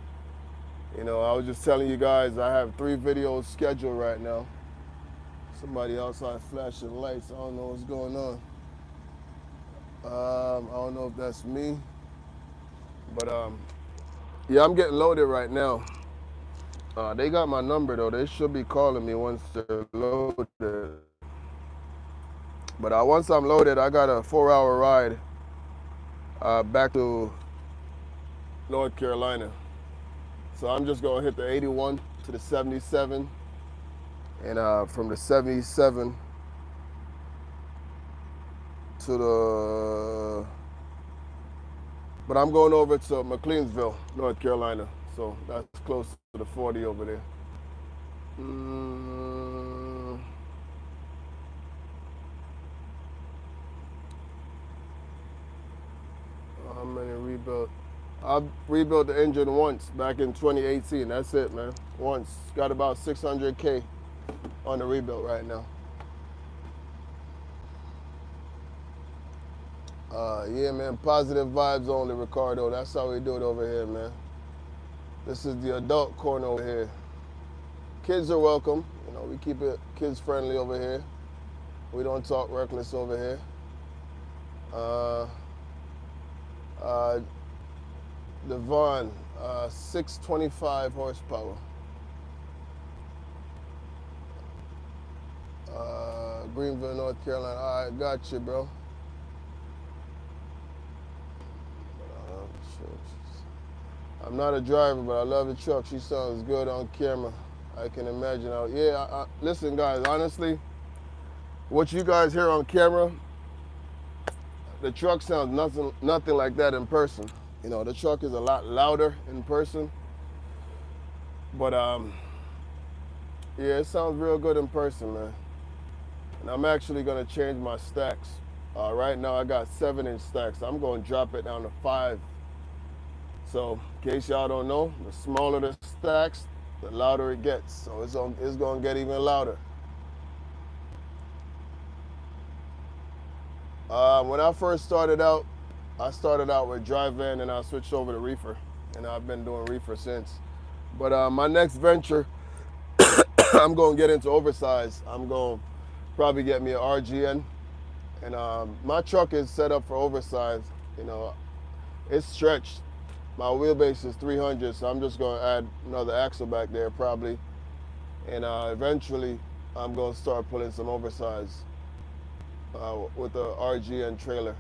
I was just telling you guys, I have 3 videos scheduled right now. Somebody outside flashing lights. I don't know what's going on. I don't know if that's me. But, yeah, I'm getting loaded right now. They got my number, though. They should be calling me once they're loaded. But once I'm loaded, I got a 4-hour ride back to North Carolina. So I'm just going to hit the 81 to the 77. And from the 77 to the... But I'm going over to McLeansville, North Carolina. So that's close to the 40 over there. How many rebuilt? I've rebuilt the engine once back in 2018. That's it, man. Once. Got about 600K on the rebuild right now. Yeah, man. Positive vibes only, Ricardo. That's how we do it over here, man. This is the adult corner over here. Kids are welcome. We keep it kids friendly over here. We don't talk reckless over here. Devon, 625 horsepower. Greenville, North Carolina. All right, got you, bro. I'm not a driver, but I love the truck. She sounds good on camera. I can imagine. Listen, guys, honestly, what you guys hear on camera, the truck sounds nothing like that in person. The truck is a lot louder in person. But, yeah, it sounds real good in person, man. And I'm actually going to change my stacks. Right now, I got 7-inch stacks. I'm going to drop it down to 5. So, in case y'all don't know, the smaller the stacks, the louder it gets. So it's gonna get even louder. When I first started out, I started out with dry van and I switched over to reefer, and I've been doing reefer since. But my next venture, I'm gonna get into oversized. I'm gonna probably get me an RGN, and my truck is set up for oversized. You know, it's stretched. My wheelbase is 300, so I'm just gonna add another axle back there probably, and eventually I'm gonna start pulling some oversized with the RGN trailer.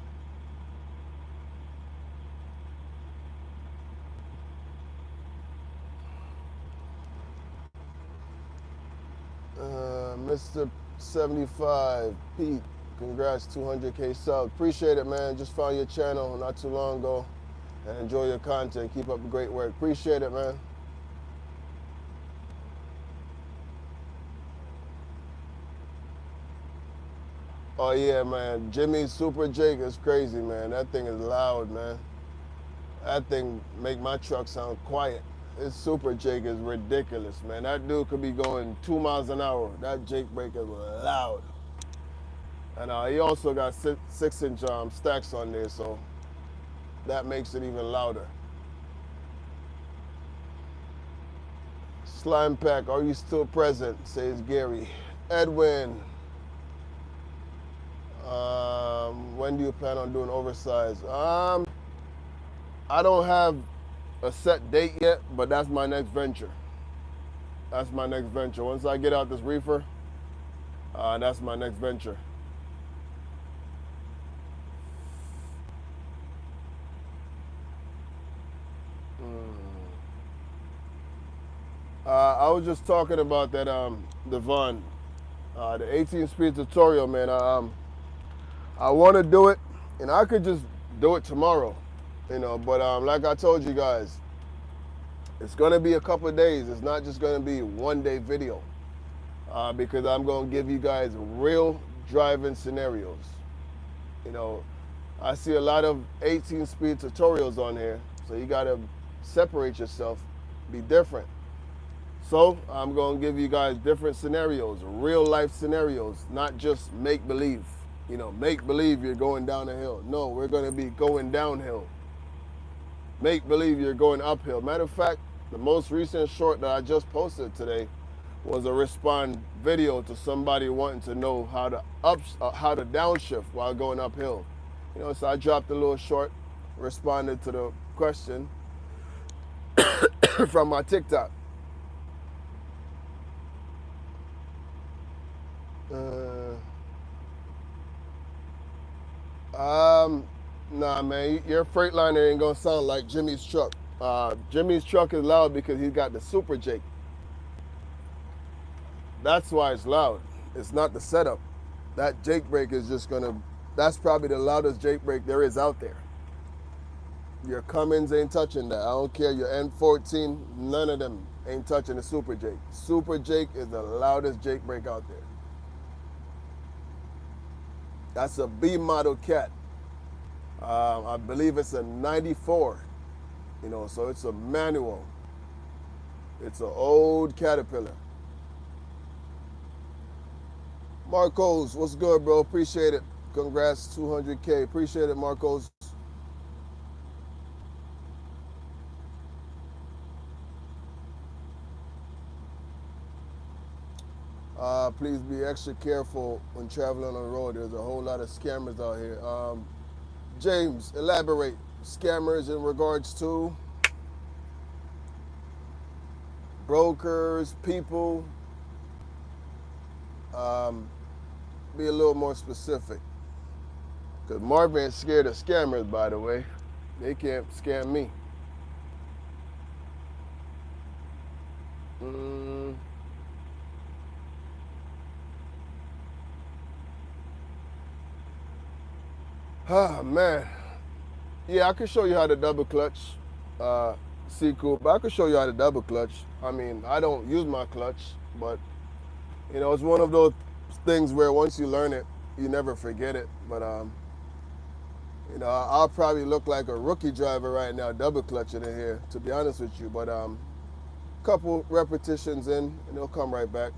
Mr. 75, Pete, congrats, 200K sub. Appreciate it, man. Just found your channel not too long ago and enjoy your content. Keep up the great work. Appreciate it, man. Oh, yeah, man. Jimmy's Super Jake is crazy, man. That thing is loud, man. That thing make my truck sound quiet. His Super Jake is ridiculous, man. That dude could be going 2 miles an hour. That Jake brake is loud. And he also got 6-inch stacks on there, so that makes it even louder. Slime Pack, are you still present? Says Gary. Edwin, when do you plan on doing oversized? I don't have a set date yet, but that's my next venture. That's my next venture. Once I get out this reefer, that's my next venture. I was just talking about that Devon, the 18-speed tutorial, man. I want to do it, and I could just do it tomorrow, you know. But like I told you guys, it's gonna be a couple of days. It's not just gonna be one-day video, because I'm gonna give you guys real driving scenarios. You know, I see a lot of 18-speed tutorials on here, so you gotta separate yourself, be different. So I'm gonna give you guys different scenarios, real life scenarios, not just make believe. You know, make believe you're going down a hill. No, we're gonna be going downhill. Make believe you're going uphill. Matter of fact, the most recent short that I just posted today was a respond video to somebody wanting to know how to downshift while going uphill. You know, so I dropped a little short, responded to the question from my TikTok. Nah, man, your Freightliner ain't gonna sound like Jimmy's truck. Jimmy's truck is loud because he's got the Super Jake. That's why it's loud. It's not the setup. That Jake brake is just gonna, that's probably the loudest Jake brake there is out there. Your Cummins ain't touching that. I don't care, your N14, none of them ain't touching the Super Jake. Super Jake is the loudest Jake brake out there. That's a B model cat. I believe it's a 94, you know, so it's a manual. It's an old Caterpillar. Marcos, what's good, bro? Appreciate it. Congrats, 200K. Appreciate it, Marcos. Please be extra careful when traveling on the road. There's a whole lot of scammers out here. James, elaborate. Scammers in regards to brokers, people. Be a little more specific. Because Marvin's scared of scammers, by the way. They can't scam me. Ah, man. Yeah, I can show you how to double clutch. C-Coupe, I can show you how to double clutch. I mean, I don't use my clutch, but, you know, it's one of those things where once you learn it, you never forget it. But, you know, I'll probably look like a rookie driver right now, double clutching in here, to be honest with you. But couple repetitions in, and it'll come right back.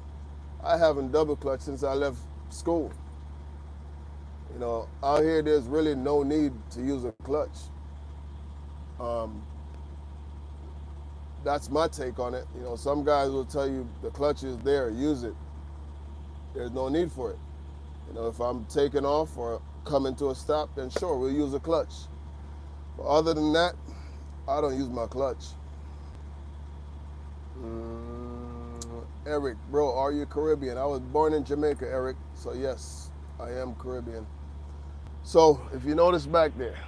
I haven't double clutch since I left school. You know, out here there's really no need to use a clutch. That's my take on it. You know, some guys will tell you the clutch is there, use it. There's no need for it. You know, if I'm taking off or coming to a stop, then sure, we'll use a clutch. But other than that, I don't use my clutch. Eric, bro, are you Caribbean? I was born in Jamaica, Eric, so yes, I am Caribbean. So if you notice back there,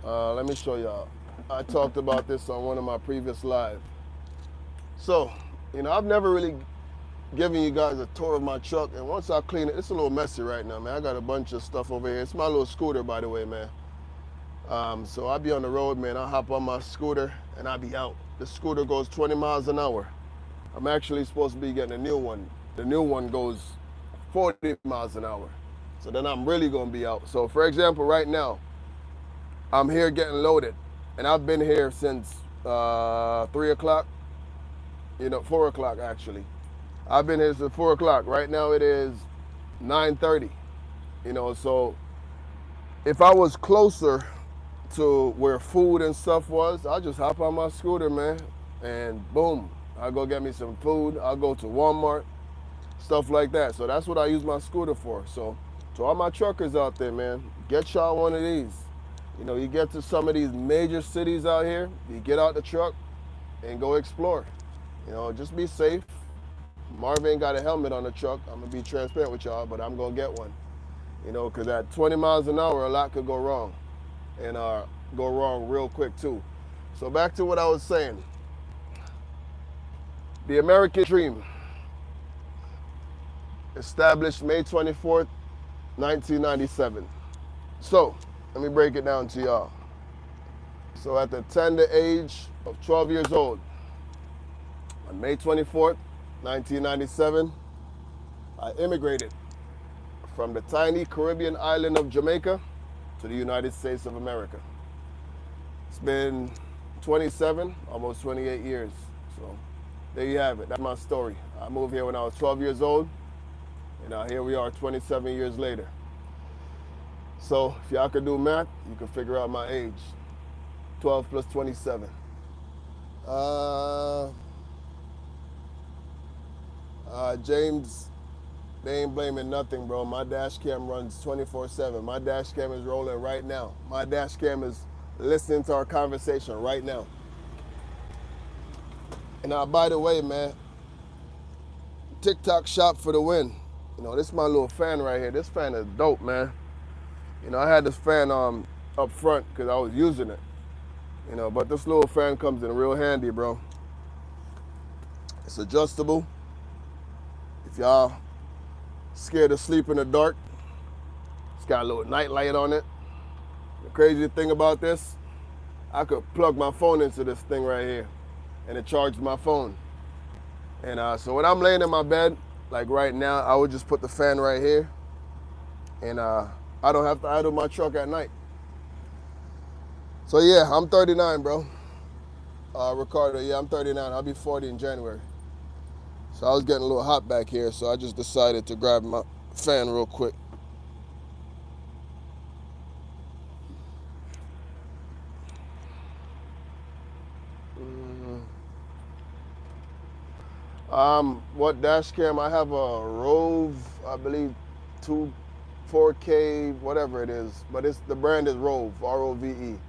let me show y'all. I talked about this on one of my previous lives. So, you know, I've never really given you guys a tour of my truck, and once I clean it, it's a little messy right now, man. I got a bunch of stuff over here. It's my little scooter, by the way, man. So I'll be on the road, man. I'll hop on my scooter and I'll be out. The scooter goes 20 miles an hour. I'm actually supposed to be getting a new one. The new one goes 40 miles an hour. So then I'm really gonna be out. So for example, right now, I'm here getting loaded, and I've been here since 3 o'clock, you know, 4 o'clock actually. I've been here since 4 o'clock. Right now it is 9:30, you know, so if I was closer to where food and stuff was, I'll just hop on my scooter, man, and boom, I'll go get me some food. I'll go to Walmart, stuff like that. So that's what I use my scooter for. So to all my truckers out there, man, get y'all one of these. You know, you get to some of these major cities out here, you get out the truck and go explore. You know, just be safe. Marvin ain't got a helmet on the truck. I'm gonna be transparent with y'all, but I'm gonna get one. You know, because at 20 miles an hour, a lot could go wrong, and go wrong real quick too. So back to what I was saying. The American Dream, established May 24th, 1997. So, let me break it down to y'all. So at the tender age of 12 years old, on May 24th, 1997, I immigrated from the tiny Caribbean island of Jamaica to the United States of America. It's been 27, almost 28 years. So there you have it. That's my story. I moved here when I was 12 years old, and here we are 27 years later. So if y'all could do math, you can figure out my age. 12 plus 27. James, they ain't blaming nothing, bro. My dash cam runs 24/7. My dash cam is rolling right now. My dash cam is listening to our conversation right now. And by the way, man, TikTok shop for the win. You know, this is my little fan right here. This fan is dope, man. You know, I had this fan up front because I was using it. You know, but this little fan comes in real handy, bro. It's adjustable. If y'all scared to sleep in the dark, it's got a little night light on it. The crazy thing about this, I could plug my phone into this thing right here, and it charges my phone. And so when I'm laying in my bed, like right now, I would just put the fan right here, and I don't have to idle my truck at night. So yeah, I'm 39, bro. Ricardo, yeah, I'm 39. I'll be 40 in January. So I was getting a little hot back here, so I just decided to grab my fan real quick. What dash cam? I have a Rove, I believe, 4K, whatever it is, but the brand is Rove, R-O-V-E.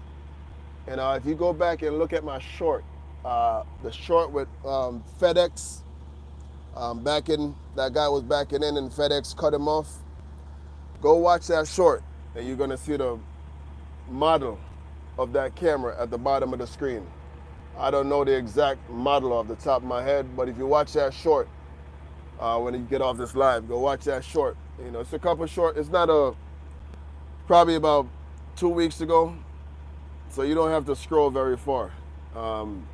And if you go back and look at my short, the short with FedEx, that guy was backing in and FedEx cut him off. Go watch that short, and you're gonna see the model of that camera at the bottom of the screen. I don't know the exact model off the top of my head, but if you watch that short, when you get off this live, go watch that short. You know, it's a couple short. It's not probably about 2 weeks ago, so you don't have to scroll very far, and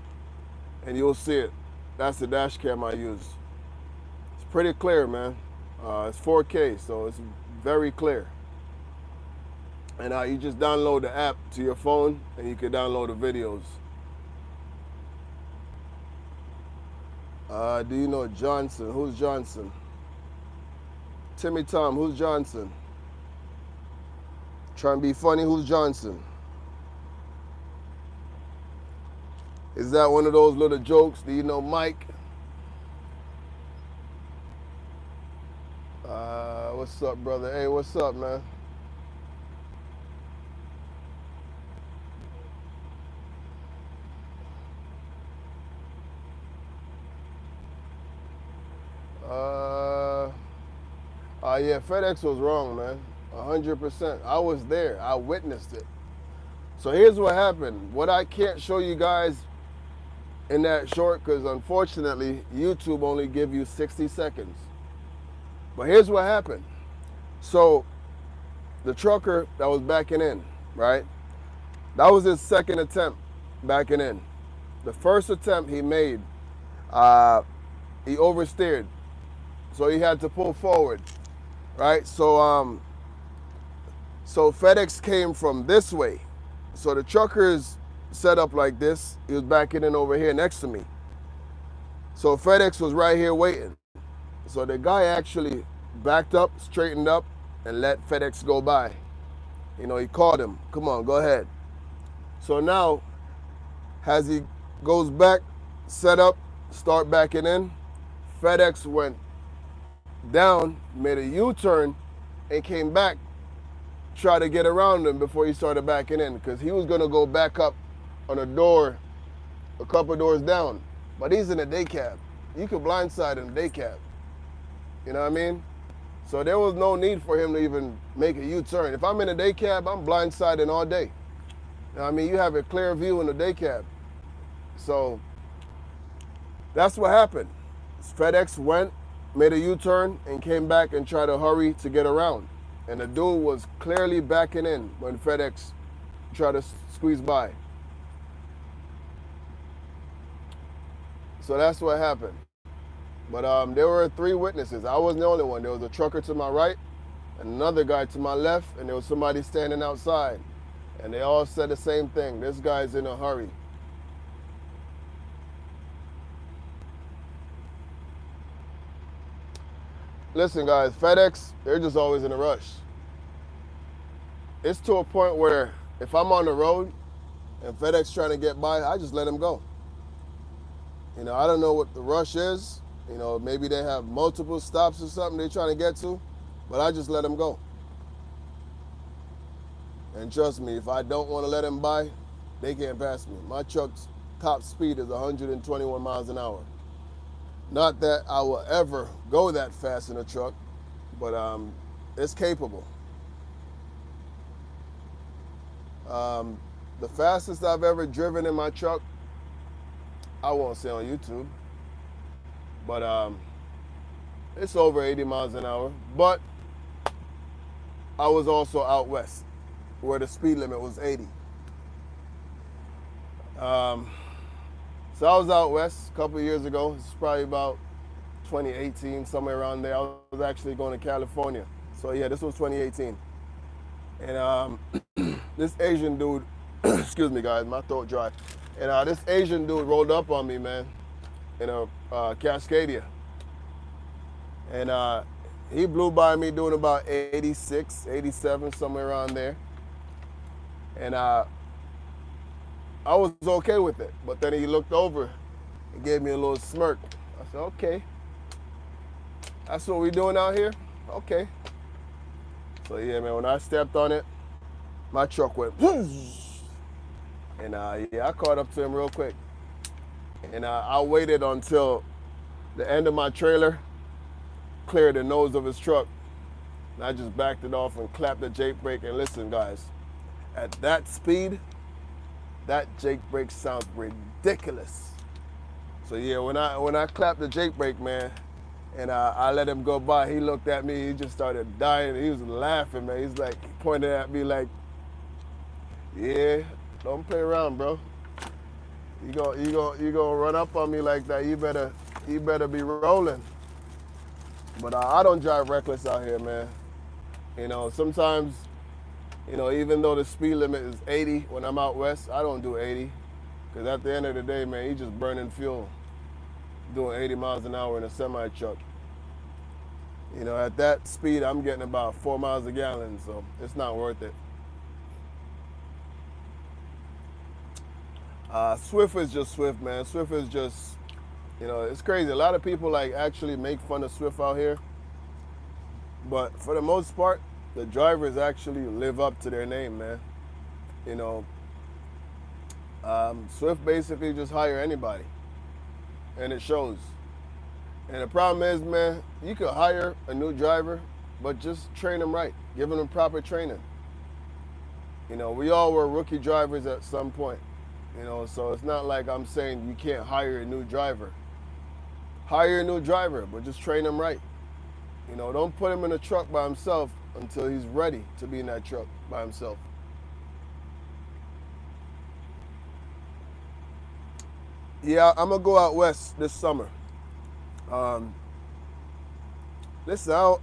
you'll see it. That's the dash cam I use. It's pretty clear, man. It's 4K, so it's very clear. And you just download the app to your phone, and you can download the videos. Do you know Johnson? Who's Johnson? Timmy Tom, who's Johnson? Trying to be funny, who's Johnson? Is that one of those little jokes? Do you know Mike? What's up, brother? Hey, what's up, man? Yeah, FedEx was wrong, man. 100%. I was there. I witnessed it. So here's what happened. What I can't show you guys in that short, because unfortunately, YouTube only give you 60 seconds. But here's what happened. So the trucker that was backing in, right? That was his second attempt backing in. The first attempt he made, he oversteered. So he had to pull forward, right? So FedEx came from this way. So the trucker's set up like this. He was backing in over here next to me. So FedEx was right here waiting. So the guy actually backed up, straightened up, and let FedEx go by. You know, he called him, come on, go ahead. So now, as he goes back, set up, start backing in, FedEx went down, made a U-turn, and came back, try to get around him before he started backing in, because he was gonna go back up on a door, a couple doors down. But he's in a day cab. You could blindside in a day cab. You know what I mean? So there was no need for him to even make a U-turn. If I'm in a day cab, I'm blindsiding all day. You know what I mean? You have a clear view in the day cab. So that's what happened. FedEx went, made a U-turn, and came back and tried to hurry to get around. And the dude was clearly backing in when FedEx tried to squeeze by. So that's what happened. But there were 3 witnesses. I wasn't the only one. There was a trucker to my right, another guy to my left, and there was somebody standing outside. And they all said the same thing. This guy's in a hurry. Listen, guys, FedEx, they're just always in a rush. It's to a point where if I'm on the road and FedEx trying to get by, I just let them go. You know, I don't know what the rush is. You know, maybe they have multiple stops or something they're trying to get to, but I just let them go. And trust me, if I don't want to let them by, they can't pass me. My truck's top speed is 121 miles an hour. Not that I will ever go that fast in a truck, but it's capable. The fastest I've ever driven in my truck, I won't say on YouTube, but it's over 80 miles an hour. But I was also out west, where the speed limit was 80. So I was out west a couple of years ago. It's probably about 2018, somewhere around there. I was actually going to California. So yeah, this was 2018. And this Asian dude, excuse me guys, my throat dry. And this Asian dude rolled up on me, man, in a Cascadia. And he blew by me doing about 86, 87, somewhere around there. And I was okay with it. But then he looked over and gave me a little smirk. I said, okay. That's what we doing out here? Okay. So yeah, man, when I stepped on it, my truck went whoosh. And yeah, I caught up to him real quick. And I waited until the end of my trailer cleared the nose of his truck. And I just backed it off and clapped the Jake brake. And listen, guys, at that speed, that Jake brake sounds ridiculous. So yeah, when I clapped the Jake brake, man, and I let him go by, he looked at me, he just started dying. He was laughing, man. He's like pointing at me like, yeah, don't play around, bro. You gonna run up on me like that, you better be rolling. But I don't drive reckless out here, man. You know, sometimes, you know, even though the speed limit is 80 when I'm out west, I don't do 80. Because at the end of the day, man, you just burning fuel. doing 80 miles an hour in a semi truck. You know, at that speed, I'm getting about 4 miles a gallon, so it's not worth it. Swift is just Swift, man. Swift is just, you know, it's crazy. A lot of people like actually make fun of Swift out here, but for the most part, the drivers actually live up to their name, man. You know, Swift basically just hire anybody, and it shows. And the problem is, man, you could hire a new driver, but just train them right, give them proper training. You know, we all were rookie drivers at some point. You know, so it's not like I'm saying you can't hire a new driver. Hire a new driver, but just train him right. You know, don't put him in a truck by himself until he's ready to be in that truck by himself. Yeah, I'm gonna go out west this summer. Listen,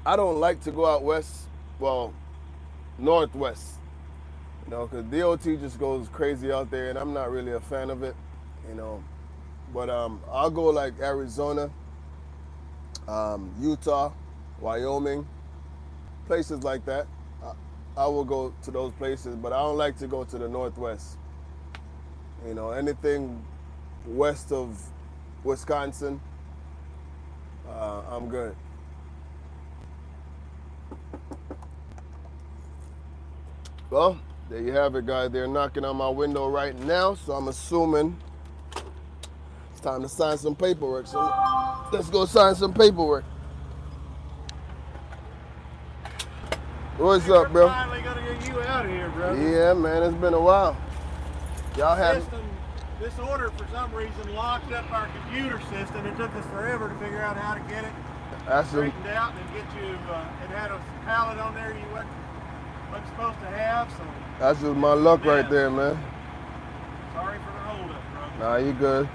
I don't like to go out west, well, northwest. You know, because DOT just goes crazy out there, and I'm not really a fan of it, you know. But I'll go like Arizona, Utah, Wyoming, places like that. I will go to those places, but I don't like to go to the Northwest. You know, anything west of Wisconsin, I'm good. Well, there you have it, guys. They're knocking on my window right now, so I'm assuming it's time to sign some paperwork. So let's go sign some paperwork. What's up, bro? Finally gonna get you out of here, brother. Yeah, man, it's been a while. Y'all had This order, for some reason, locked up our computer system. It took us forever to figure out how to get it straightened out and get you. It had a pallet on there you wasn't supposed to have. So that's just my luck right there, man. sorry for the holdup, brother. Nah, you good.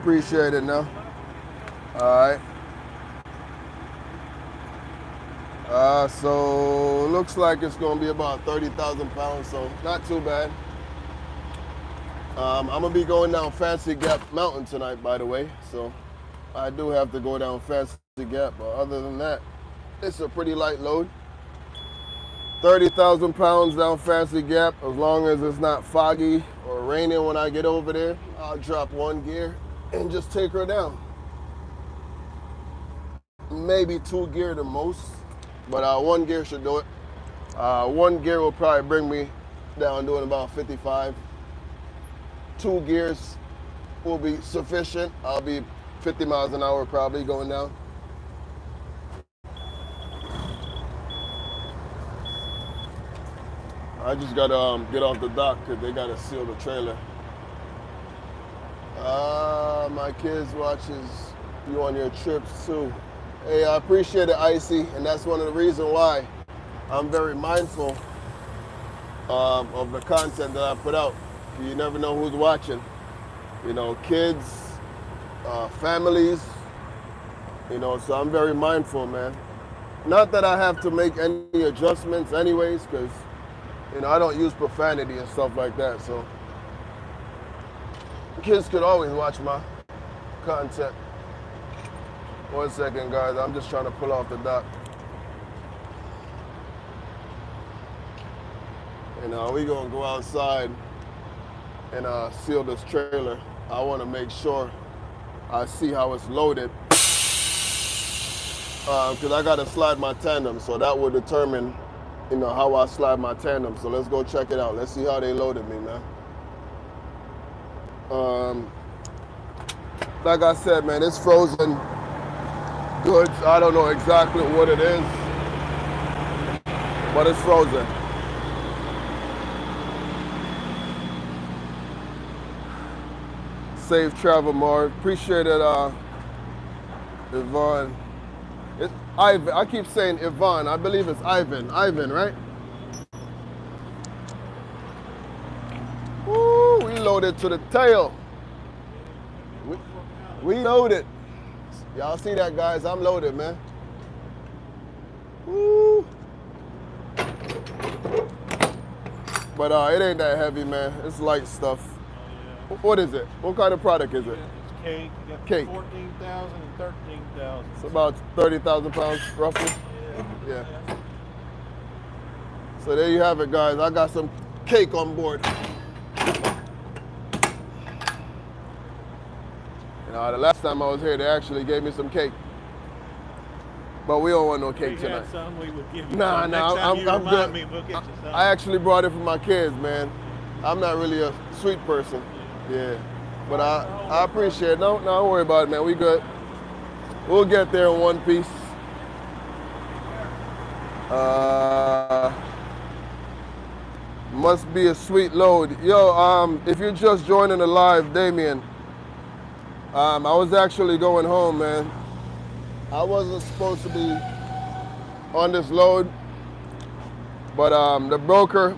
Appreciate it now. All right. So looks like it's gonna be about 30,000 pounds, so not too bad. I'm gonna be going down Fancy Gap Mountain tonight, by the way, so I do have to go down Fancy Gap, but other than that, it's a pretty light load. 30,000 pounds down Fancy Gap, as long as it's not foggy or raining when I get over there, I'll drop one gear and just take her down. Maybe 2 gear the most, but 1 gear should do it. 1 gear will probably bring me down doing about 55. 2 gears will be sufficient. I'll be 50 miles an hour probably going down. I just gotta get off the dock because they gotta seal the trailer. My kids watches you on your trips too. Hey, I appreciate it, Icy, and that's one of the reasons why I'm very mindful of the content that I put out. You never know who's watching. You know, kids, families, you know, so I'm very mindful, man. Not that I have to make any adjustments anyways, because, you know, I don't use profanity and stuff like that, so kids could always watch my content. 1 second, guys, I'm just trying to pull off the dock. And we gonna go outside and seal this trailer. I wanna make sure I see how it's loaded. Because I gotta slide my tandem, so that will determine, you know, how I slide my tandem. So let's go check it out. Let's see how they loaded me, man. Like I said, man, it's frozen goods. I don't know exactly what it is, but it's frozen. Safe travel, Mark. Appreciate it, Yvonne. It's Ivan. I keep saying Yvonne. I believe it's Ivan. Ivan, right? Woo, we loaded to the tail. We loaded. Y'all see that, guys? I'm loaded, man. Woo. But it ain't that heavy, man. It's light stuff. What is it? What kind of product is it? It's cake. You got Cake. 14,000 and 13,000. It's about 30,000 pounds, roughly. Yeah. So there you have it, guys. I got some cake on board. You know, the last time I was here, they actually gave me some cake. But we don't want no cake If we tonight. had some, we would give you Nah, some. nah, Next time you I'm remind good. me, we'll get you some. I actually brought it for my kids, man. I'm not really a sweet person. Yeah. But I appreciate it. No, don't worry about it, man. We good. We'll get there in one piece. Must be a sweet load. Yo, if you're just joining the live, Damien, I was actually going home, man. I wasn't supposed to be on this load, but the broker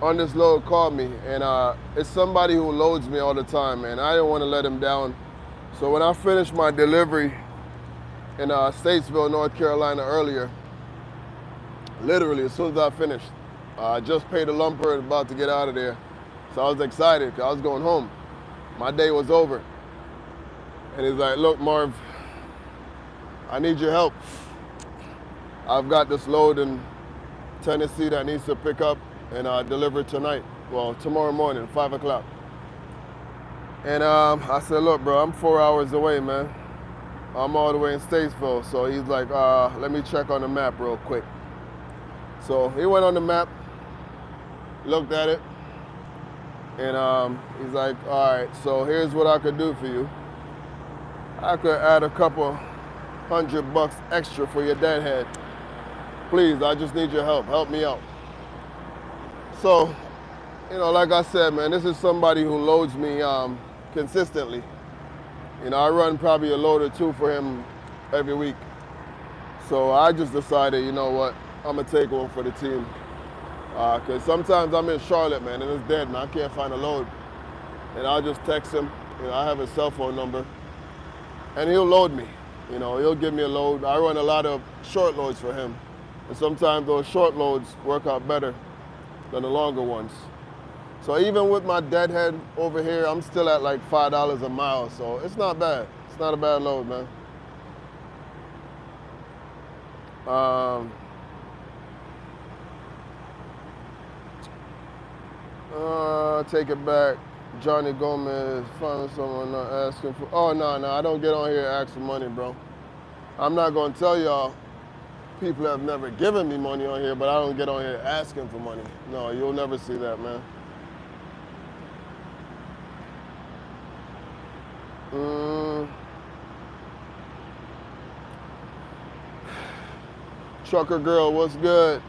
on this load called me, and it's somebody who loads me all the time, man. I didn't want to let him down. So when I finished my delivery in Statesville, North Carolina earlier, literally as soon as I finished, I just paid a lumper and about to get out of there. So I was excited because I was going home. My day was over. And he's like, look, Marv, I need your help. I've got this load in Tennessee that needs to pick up and deliver tonight. Well, tomorrow morning, 5 o'clock. And I said, look, bro, I'm 4 hours away, man. I'm all the way in Statesville. So he's like, let me check on the map real quick. So he went on the map, looked at it, and he's like, all right, so here's what I could do for you. I could add a couple $100 extra for your deadhead. Please, I just need your help. Help me out. So, you know, like I said, man, this is somebody who loads me consistently. You know, I run probably a load or two for him every week. So I just decided, you know what, I'm gonna take one for the team. Cause sometimes I'm in Charlotte, man, and it's dead, and I can't find a load. And I'll just text him. You know, I have his cell phone number, and he'll load me. You know, he'll give me a load. I run a lot of short loads for him, and sometimes those short loads work out better than the longer ones. So even with my deadhead over here, I'm still at like $5 a mile, so it's not bad. It's not a bad load, man. Take it back. Johnny Gomez, find someone not asking for. Oh, no, I don't get on here and ask for money, bro. I'm not going to tell y'all people have never given me money on here, but I don't get on here asking for money. No, you'll never see that, man. Trucker girl, what's good?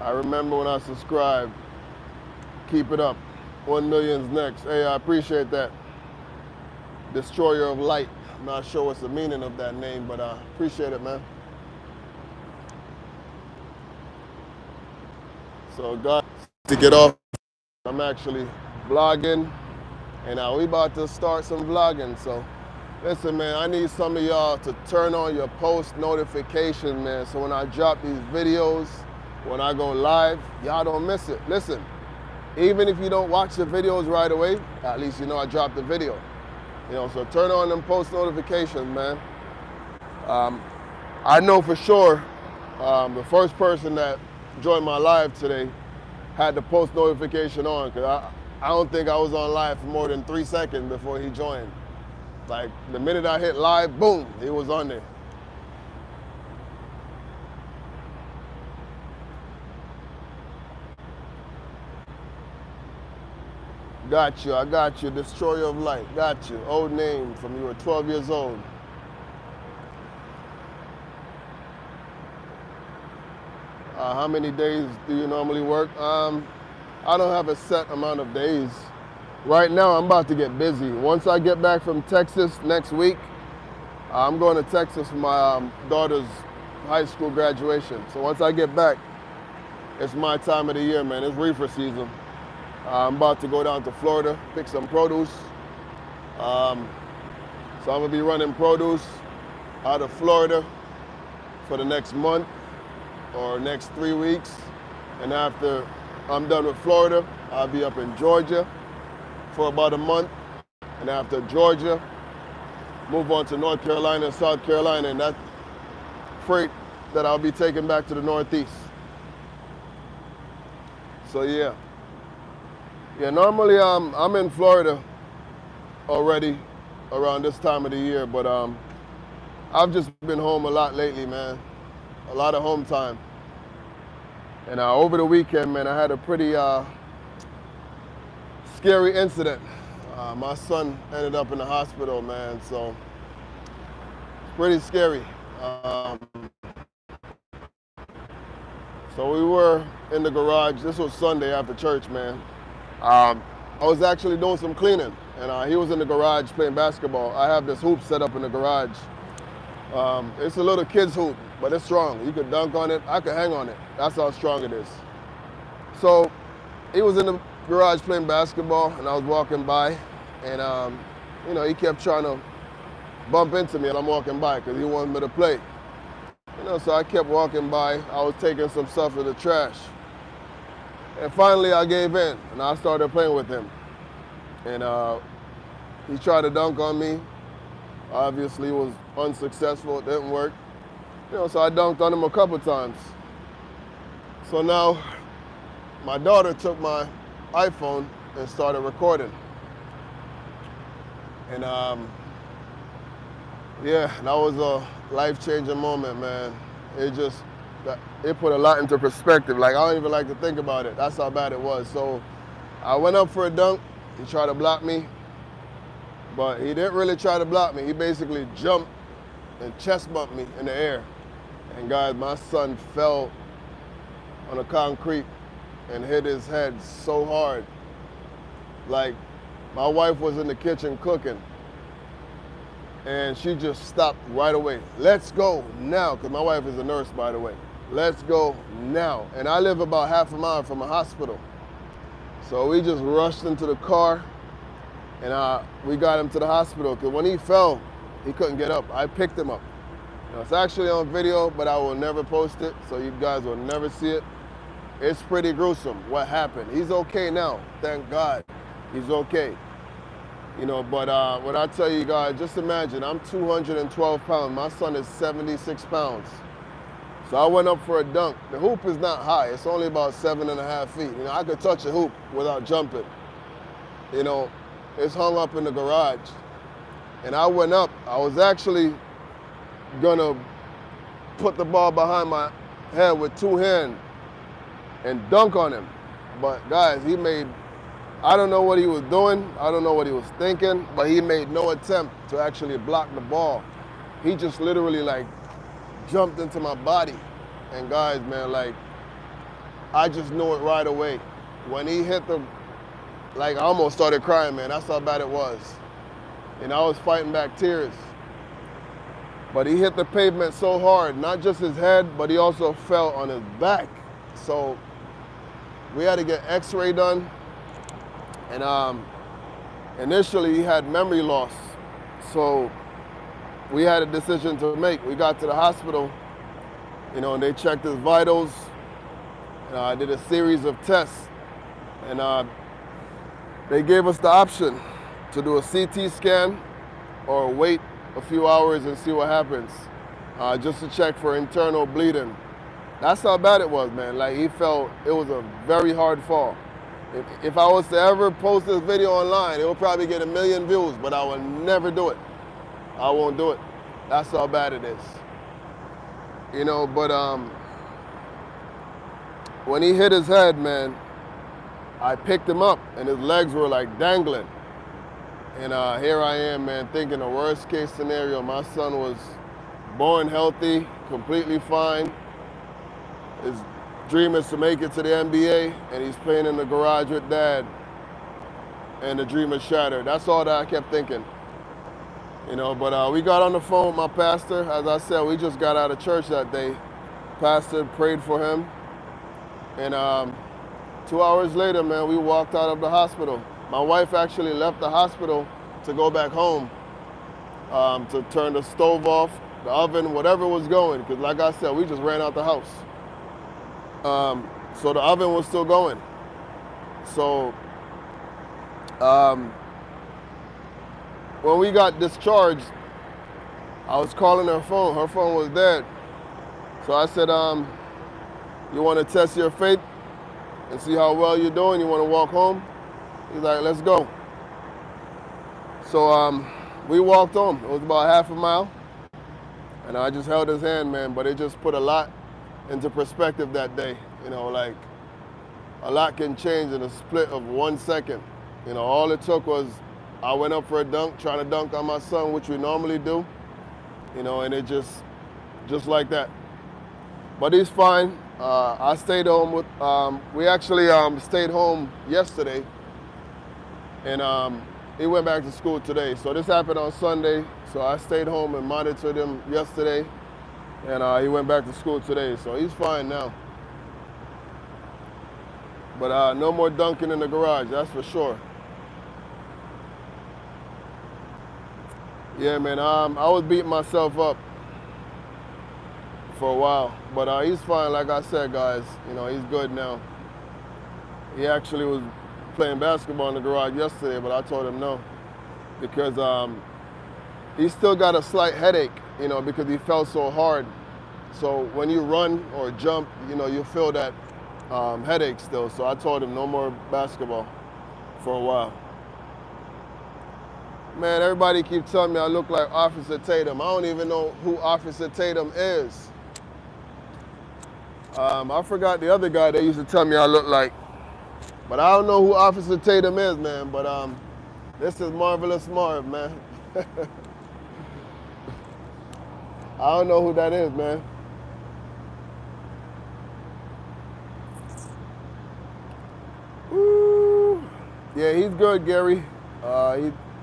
I remember when I subscribed. Keep it up. 1 million's next. Hey, I appreciate that. Destroyer of Light. I'm not sure what's the meaning of that name, but I appreciate it, man. So, guys, to get off, I'm actually vlogging, and we about to start some vlogging. So, listen, man, I need some of y'all to turn on your post notification, man. So when I drop these videos, when I go live, y'all don't miss it. Listen, even if you don't watch the videos right away, at least you know I dropped the video. You know, so turn on them post notifications, man. I know for sure the first person that joined my live today had the post notification on, because I don't think I was on live for more than 3 seconds before he joined. Like the minute I hit live, boom, he was on there. Got you, I got you. Destroyer of Light, got you. Old name from you were 12 years old. How many days do you normally work? I don't have a set amount of days. Right now, I'm about to get busy. Once I get back from Texas next week, I'm going to Texas for my daughter's high school graduation. So once I get back, it's my time of the year, man. It's reefer season. I'm about to go down to Florida, pick some produce. So I'm gonna be running produce out of Florida for the next month or next 3 weeks. And after I'm done with Florida, I'll be up in Georgia for about a month. And after Georgia, move on to North Carolina and South Carolina, and that freight that I'll be taking back to the Northeast. So yeah. Yeah, normally I'm in Florida already around this time of the year, but I've just been home a lot lately, man. A lot of home time. And over the weekend, man, I had a pretty scary incident. My son ended up in the hospital, man, so it's pretty scary. So we were in the garage. This was Sunday after church, man. I was actually doing some cleaning, and he was in the garage playing basketball. I have this hoop set up in the garage. It's a little kid's hoop, but it's strong. You could dunk on it. I could hang on it. That's how strong it is. So he was in the garage playing basketball, and I was walking by, and you know, he kept trying to bump into me, and I'm walking by because he wanted me to play. You know, so I kept walking by. I was taking some stuff to the trash. And finally I gave in, and I started playing with him. And he tried to dunk on me. Obviously, it was unsuccessful. It didn't work. You know, so I dunked on him a couple times. So now my daughter took my iPhone and started recording. And yeah, that was a life-changing moment, man. It put a lot into perspective. Like, I don't even like to think about it. That's how bad it was. So I went up for a dunk. He tried to block me, but he didn't really try to block me. He basically jumped and chest bumped me in the air. And guys, my son fell on the concrete and hit his head so hard. Like, my wife was in the kitchen cooking, and she just stopped right away. Let's go now, because my wife is a nurse, by the way. Let's go now. And I live about half a mile from a hospital. So we just rushed into the car, and we got him to the hospital, because when he fell, he couldn't get up. I picked him up. Now, it's actually on video, but I will never post it, so you guys will never see it. It's pretty gruesome what happened. He's okay now, thank God. He's okay. You know, but what I tell you guys, just imagine, I'm 212 pounds. My son is 76 pounds. So I went up for a dunk. The hoop is not high. It's only about 7.5 feet. You know, I could touch a hoop without jumping. You know, it's hung up in the garage. And I went up. I was actually gonna put the ball behind my head with two hands and dunk on him. But guys, I don't know what he was doing. I don't know what he was thinking, but he made no attempt to actually block the ball. He just literally like jumped into my body. And guys, man, like, I just knew it right away. When he hit like, I almost started crying, man. That's how bad it was. And I was fighting back tears. But he hit the pavement so hard, not just his head, but he also fell on his back. So we had to get x-ray done. And initially he had memory loss. So we had a decision to make. We got to the hospital, you know, and they checked his vitals. And I did a series of tests. And they gave us the option to do a CT scan or wait a few hours and see what happens, just to check for internal bleeding. That's how bad it was, man. Like, he fell, it was a very hard fall. If I was to ever post this video online, it will probably get 1 million views, but I will never do it. I won't do it. That's how bad it is. You know, but when he hit his head, man, I picked him up and his legs were like dangling. And here I am, man, thinking the worst case scenario. My son was born healthy, completely fine. His dream is to make it to the NBA, and he's playing in the garage with dad, and the dream is shattered. That's all that I kept thinking. You know, but we got on the phone with my pastor. As I said, we just got out of church that day. Pastor prayed for him. And 2 hours later, man, we walked out of the hospital. My wife actually left the hospital to go back home to turn the stove off, the oven, whatever was going. Because like I said, we just ran out the house. So the oven was still going. So when we got discharged, I was calling her phone. Her phone was dead. So I said, you want to test your faith and see how well you're doing? You want to walk home? He's like, let's go. So we walked home. It was about half a mile. And I just held his hand, man. But it just put a lot into perspective that day. You know, like a lot can change in a split of 1 second. You know, all it took was I went up for a dunk, trying to dunk on my son, which we normally do. You know, and it just like that. But he's fine. I stayed home with, we actually stayed home yesterday, and he went back to school today. So this happened on Sunday, so I stayed home and monitored him yesterday, and he went back to school today, so he's fine now. But no more dunking in the garage, that's for sure. Yeah, man, I was beating myself up for a while, but he's fine. Like I said, guys, you know, he's good now. He actually was playing basketball in the garage yesterday, but I told him no, because he still got a slight headache, you know, because he fell so hard. So when you run or jump, you know, you feel that headache still. So I told him no more basketball for a while. Man, everybody keeps telling me I look like Officer Tatum. I don't even know who Officer Tatum is. I forgot the other guy that used to tell me I look like. But I don't know who Officer Tatum is, man. But this is Marvelous Marv, man. I don't know who that is, man. Woo. Yeah, he's good, Gary.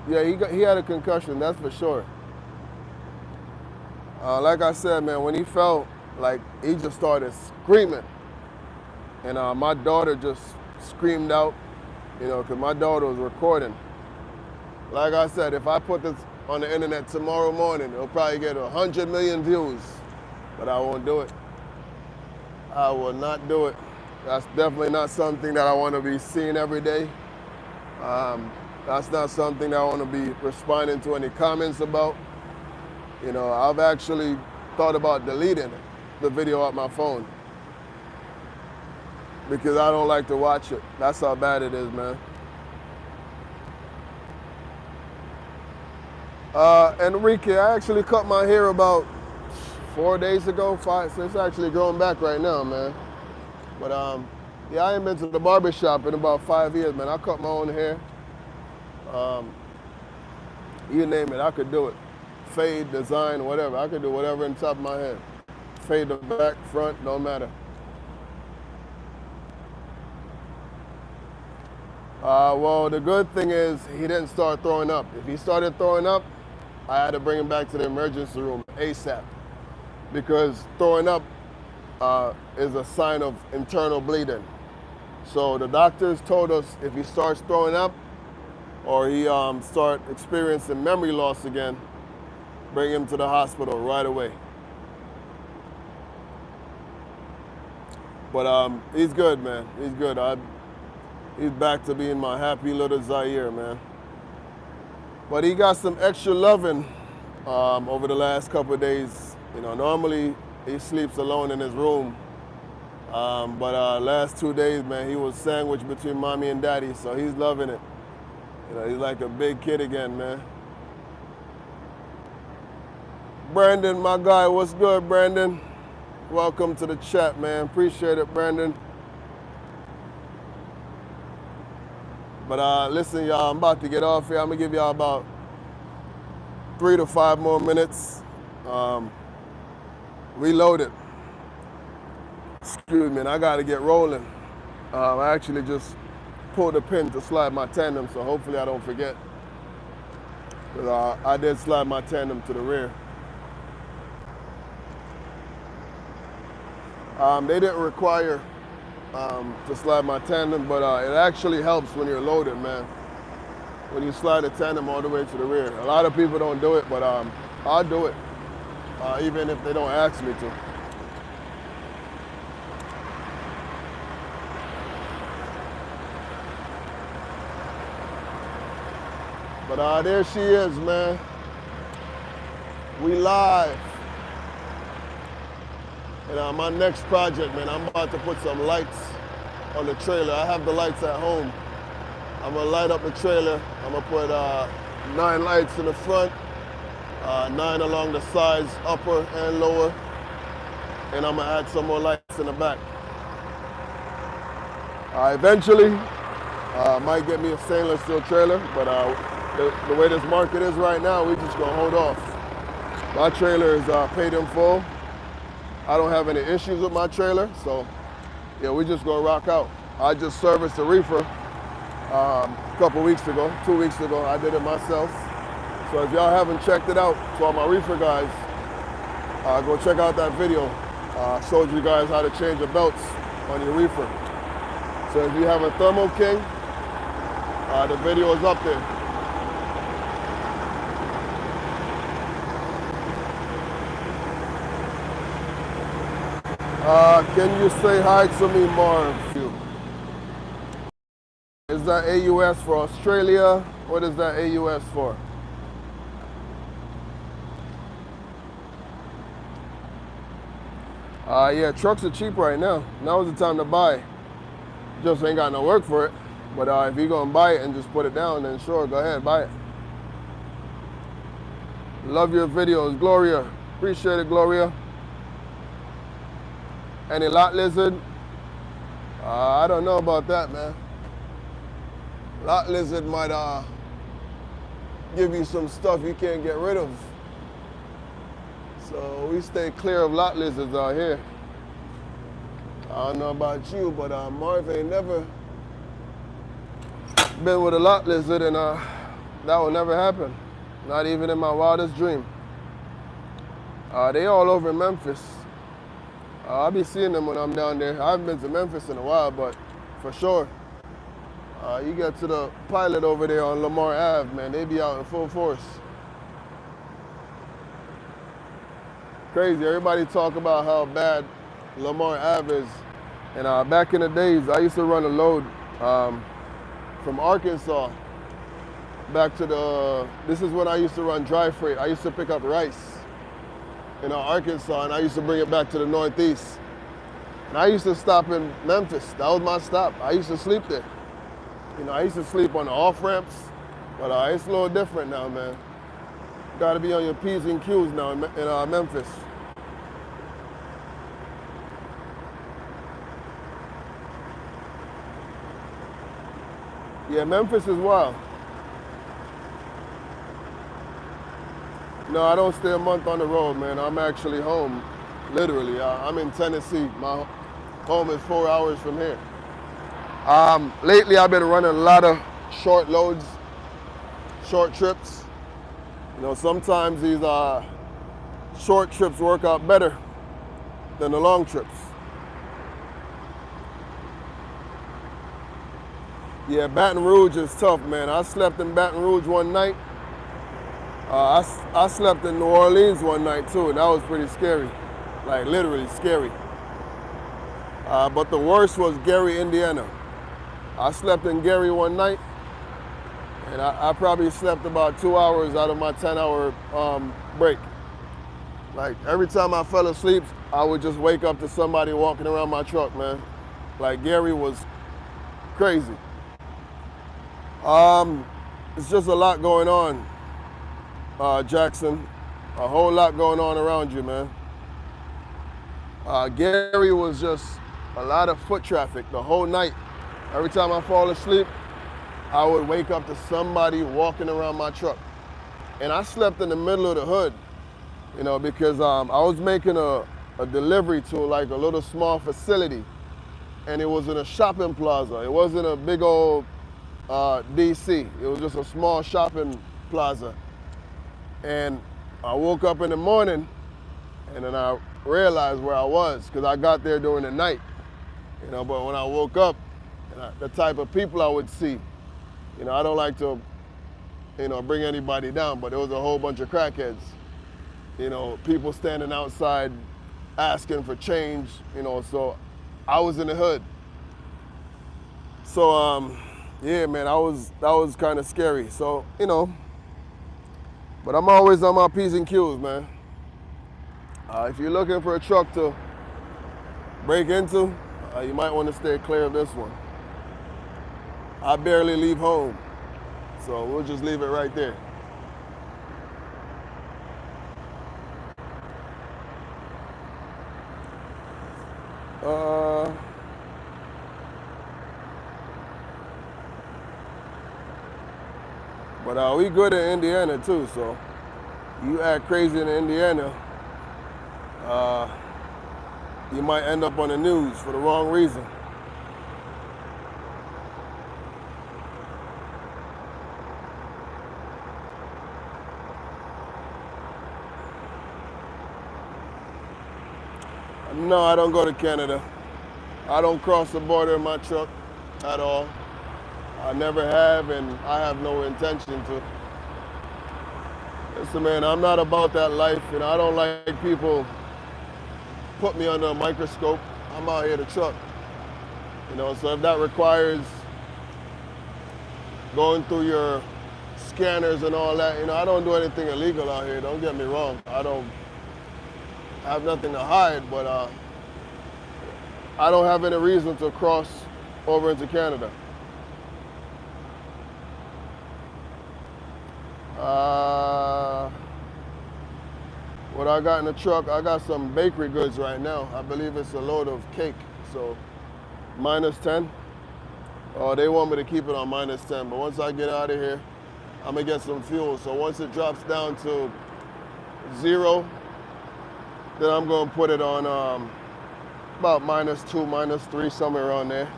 He had a concussion, that's for sure. Like I said, man, when he fell, like, he just started screaming. And my daughter just screamed out, you know, because my daughter was recording. Like I said, if I put this on the internet tomorrow morning, it'll probably get 100 million views. But I won't do it. I will not do it. That's definitely not something that I want to be seeing every day. That's not something that I want to be responding to any comments about. You know, I've actually thought about deleting the video off my phone because I don't like to watch it. That's how bad it is, man. Enrique, I actually cut my hair about 4 days ago, so it's actually growing back right now, man. But yeah, I ain't been to the barbershop in about 5 years, man. I cut my own hair. You name it, I could do it. Fade, design, whatever. I could do whatever in the top of my head. Fade the back, front, don't matter. Well, the good thing is he didn't start throwing up. If he started throwing up, I had to bring him back to the emergency room ASAP. Because throwing up is a sign of internal bleeding. So the doctors told us if he starts throwing up, or he start experiencing memory loss again, bring him to the hospital right away. But he's good, man. He's good. He's back to being my happy little Zaire, man. But he got some extra loving over the last couple of days. You know, normally he sleeps alone in his room. But last 2 days, man, he was sandwiched between mommy and daddy, so he's loving it. You know, he's like a big kid again, man. Brandon, my guy, what's good, Brandon? Welcome to the chat, man. Appreciate it, Brandon. But listen, y'all, I'm about to get off here. I'm gonna give y'all about 3 to 5 more minutes. Reload it. Excuse me, and I gotta get rolling. I actually just pulled the pin to slide my tandem, so hopefully I don't forget. But I did slide my tandem to the rear. They didn't require to slide my tandem, but it actually helps when you're loaded, man. When you slide the tandem all the way to the rear. A lot of people don't do it, but I'll do it, even if they don't ask me to. But there she is, man. We live. And my next project, man, I'm about to put some lights on the trailer. I have the lights at home. I'm gonna light up the trailer. I'm gonna put 9 lights in the front, 9 along the sides, upper and lower. And I'm gonna add some more lights in the back. Eventually, might get me a stainless steel trailer, but the way this market is right now, we just gonna hold off. My trailer is paid in full. I don't have any issues with my trailer, so yeah, we just gonna rock out. I just serviced a reefer a couple weeks ago, 2 weeks ago. I did it myself. So if y'all haven't checked it out, to all my reefer guys, go check out that video. I showed you guys how to change the belts on your reefer. So if you have a Thermo King, the video is up there. Can you say hi to me, Marv? Is that AUS for Australia? What is that AUS for? Yeah, trucks are cheap right now. Now's the time to buy. Just ain't got no work for it. But if you're gonna buy it and just put it down, then sure, go ahead, buy it. Love your videos, Gloria. Appreciate it, Gloria. Any lot lizard? I don't know about that, man. Lot lizard might give you some stuff you can't get rid of. So we stay clear of lot lizards out here. I don't know about you, but Marv ain't never been with a lot lizard, and that will never happen. Not even in my wildest dream. They all over Memphis. I'll be seeing them when I'm down there. I haven't been to Memphis in a while, but for sure. You get to the pilot over there on Lamar Ave, man, they be out in full force. Crazy, everybody talk about how bad Lamar Ave is. And back in the days, I used to run a load from Arkansas back to this is when I used to run dry freight. I used to pick up rice in Arkansas, and I used to bring it back to the Northeast. And I used to stop in Memphis. That was my stop. I used to sleep there. You know, I used to sleep on the off-ramps, but it's a little different now, man. Got to be on your P's and Q's now in Memphis. Yeah, Memphis is wild. No, I don't stay a month on the road, man. I'm actually home, literally. I'm in Tennessee. My home is 4 hours from here. Lately, I've been running a lot of short loads, short trips. You know, sometimes these short trips work out better than the long trips. Yeah, Baton Rouge is tough, man. I slept in Baton Rouge one night. I slept in New Orleans one night too, and that was pretty scary, like literally scary. But the worst was Gary, Indiana. I slept in Gary one night, and I probably slept about 2 hours out of my 10-hour break. Like every time I fell asleep, I would just wake up to somebody walking around my truck, man. Like Gary was crazy. It's just a lot going on. Jackson, a whole lot going on around you, man. Gary was just a lot of foot traffic the whole night. Every time I fall asleep, I would wake up to somebody walking around my truck. And I slept in the middle of the hood, you know, because I was making a delivery to like a little small facility, and it was in a shopping plaza. It wasn't a big old DC. It was just a small shopping plaza. And I woke up in the morning, and then I realized where I was, because I got there during the night. You know, but when I woke up, the type of people I would see, you know, I don't like to, you know, bring anybody down, but there was a whole bunch of crackheads. You know, people standing outside asking for change, you know, so I was in the hood. So, yeah, man, that was kind of scary. So, you know, But I'm always on my P's and Q's, man. If you're looking for a truck to break into, you might want to stay clear of this one. I barely leave home, so we'll just leave it right there. But we good in Indiana too, so you act crazy in Indiana, you might end up on the news for the wrong reason. No, I don't go to Canada. I don't cross the border in my truck at all. I never have, and I have no intention to. Listen, man, I'm not about that life, and I don't like people put me under a microscope. I'm out here to truck. So if that requires going through your scanners and all that, I don't do anything illegal out here. Don't get me wrong. I have nothing to hide, but I don't have any reason to cross over into Canada. What I got in the truck, I got some bakery goods right now. I believe it's a load of cake, so -10. They want me to keep it on -10, but once I get out of here, I'm gonna get some fuel. So once it drops down to 0, then I'm gonna put it on about -2, -3, somewhere around there,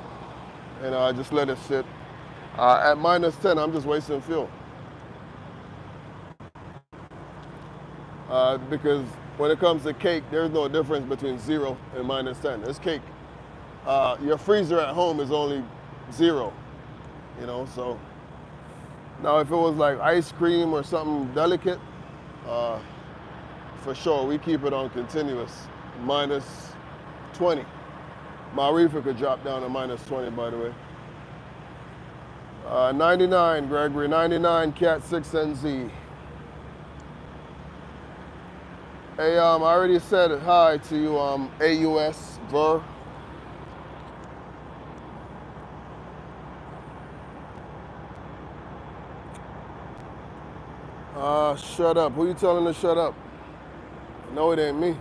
and just let it sit. At -10, I'm just wasting fuel. Because when it comes to cake, there's no difference between 0 and -10. It's cake. Your freezer at home is only 0, so now if it was like ice cream or something delicate, for sure we keep it on continuous -20. My reefer could drop down to -20, by the way. 99 Gregory, 99 Cat 6NZ. Hey, I already said hi to you, AUS, Ver. Shut up. Who you telling to shut up? No, it ain't me.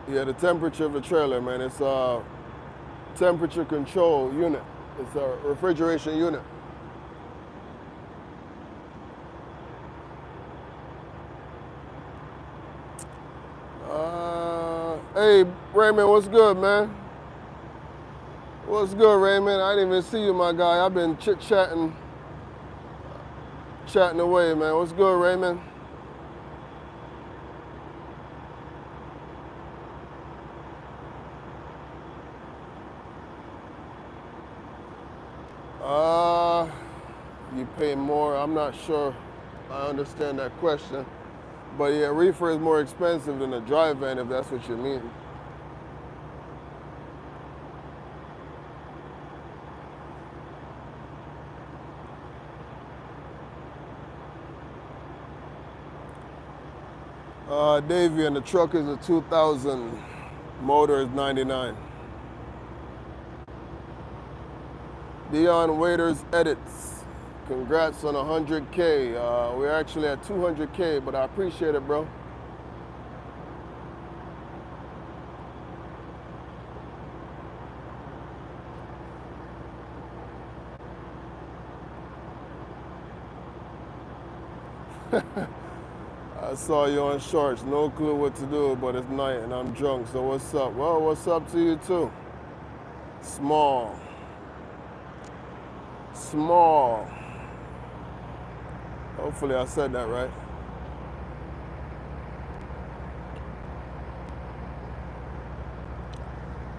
Yeah, the temperature of the trailer, man. It's temperature control unit. It's a refrigeration unit. Hey, Raymond, what's good, man? What's good, Raymond? I didn't even see you, my guy. I've been chit-chatting away, man. What's good, Raymond? You pay more. I'm not sure I understand that question. But yeah, reefer is more expensive than a dry van, if that's what you mean. Davey, and the truck is a 2000, motor is 99. Dion Waiters Edits, congrats on 100K. We're actually at 200K, but I appreciate it, bro. I saw you on shorts, no clue what to do, but it's night and I'm drunk, so what's up? Well, what's up to you too? Small. Hopefully I said that right.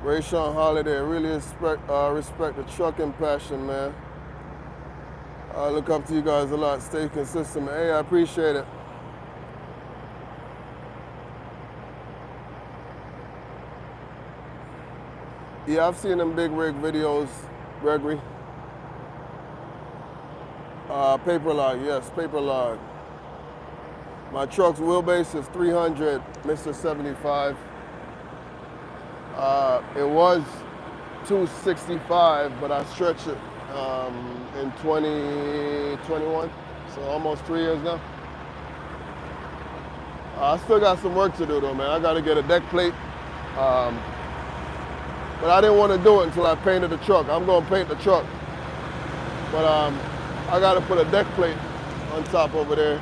Rayshawn Holiday, I really respect the trucking passion, man. I look up to you guys a lot. Stay consistent. Hey, I appreciate it. Yeah, I've seen them big rig videos, Gregory. Paper log, yes, paper log. My truck's wheelbase is 300, Mr. 75. It was 265, but I stretched it in 2021, so almost 3 years now. I still got some work to do though, man. I got to get a deck plate. But I didn't want to do it until I painted the truck. I'm going to paint the truck. But I got to put a deck plate on top over there.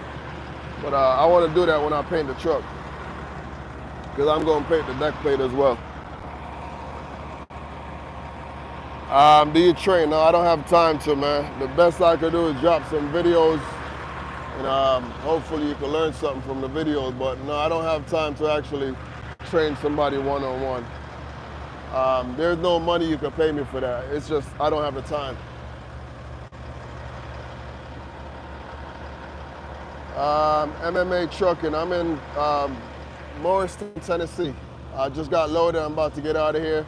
But I want to do that when I paint the truck, because I'm going to paint the deck plate as well. Do you train? No, I don't have time to, man. The best I could do is drop some videos, and hopefully you can learn something from the videos. But no, I don't have time to actually train somebody one-on-one. There's no money you can pay me for that. It's just I don't have the time. MMA trucking. I'm in Morristown, Tennessee. I just got loaded. I'm about to get out of here.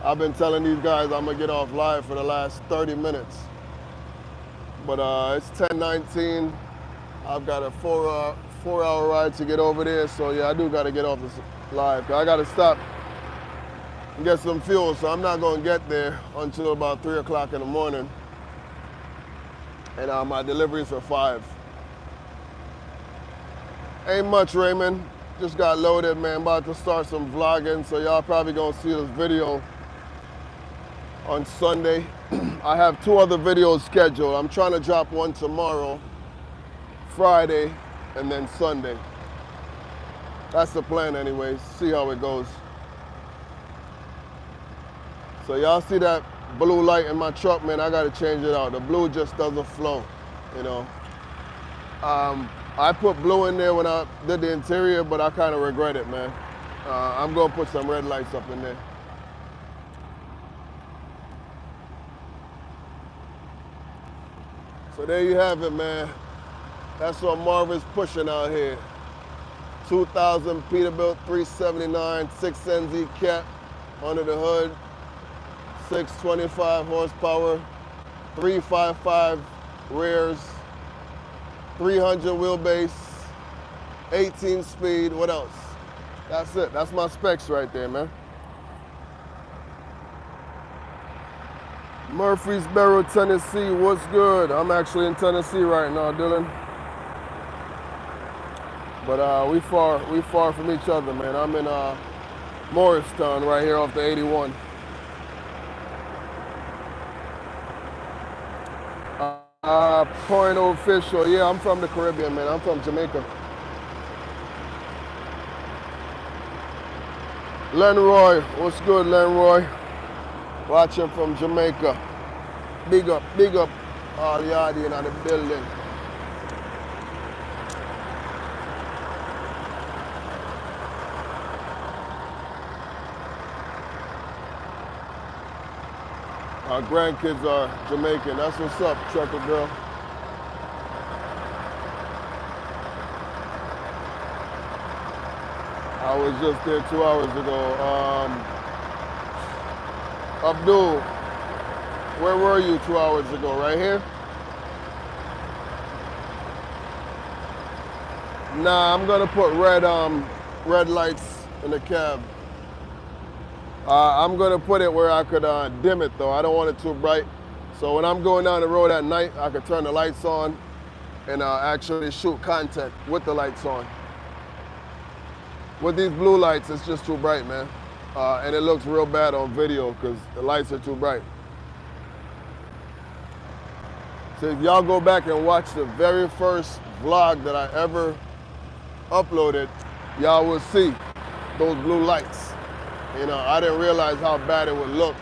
I've been telling these guys I'm gonna get off live for the last 30 minutes. But it's 10:19. I've got a four-hour ride to get over there. So yeah, I do gotta get off this live. I gotta stop and get some fuel. So I'm not gonna get there until about 3 o'clock in the morning. And my delivery's for 5. Ain't much, Raymond. Just got loaded, man. About to start some vlogging, so y'all probably gonna see this video on Sunday. I have 2 other videos scheduled. I'm trying to drop one tomorrow, Friday, and then Sunday. That's the plan anyways. See how it goes. So y'all see that blue light in my truck, man? I gotta change it out. The blue just doesn't flow, you know. I put blue in there when I did the interior, but I kind of regret it, man. I'm gonna put some red lights up in there. So there you have it, man. That's what Marvin's pushing out here. 2000 Peterbilt 379, 6NZ cat under the hood, 625 horsepower, 355 rears, 300 wheelbase, 18 speed. What else? That's it. That's my specs right there, man. Murfreesboro, Tennessee. What's good? I'm actually in Tennessee right now, Dylan. But we far from each other, man. I'm in Morristown right here off the 81. Point official. Yeah, I'm from the Caribbean, man. I'm from Jamaica. Lenroy, what's good, Lenroy? Watching from Jamaica. Big up all the audience in the building. Our grandkids are Jamaican. That's what's up, trucker girl. I was just there 2 hours ago. Abdul, where were you 2 hours ago? Right here? Nah, I'm gonna put red lights in the cab. I'm gonna put it where I could dim it though. I don't want it too bright. So when I'm going down the road at night, I could turn the lights on and actually shoot content with the lights on. With these blue lights, it's just too bright, man. And it looks real bad on video because the lights are too bright. So if y'all go back and watch the very first vlog that I ever uploaded, y'all will see those blue lights. You know, I didn't realize how bad it would look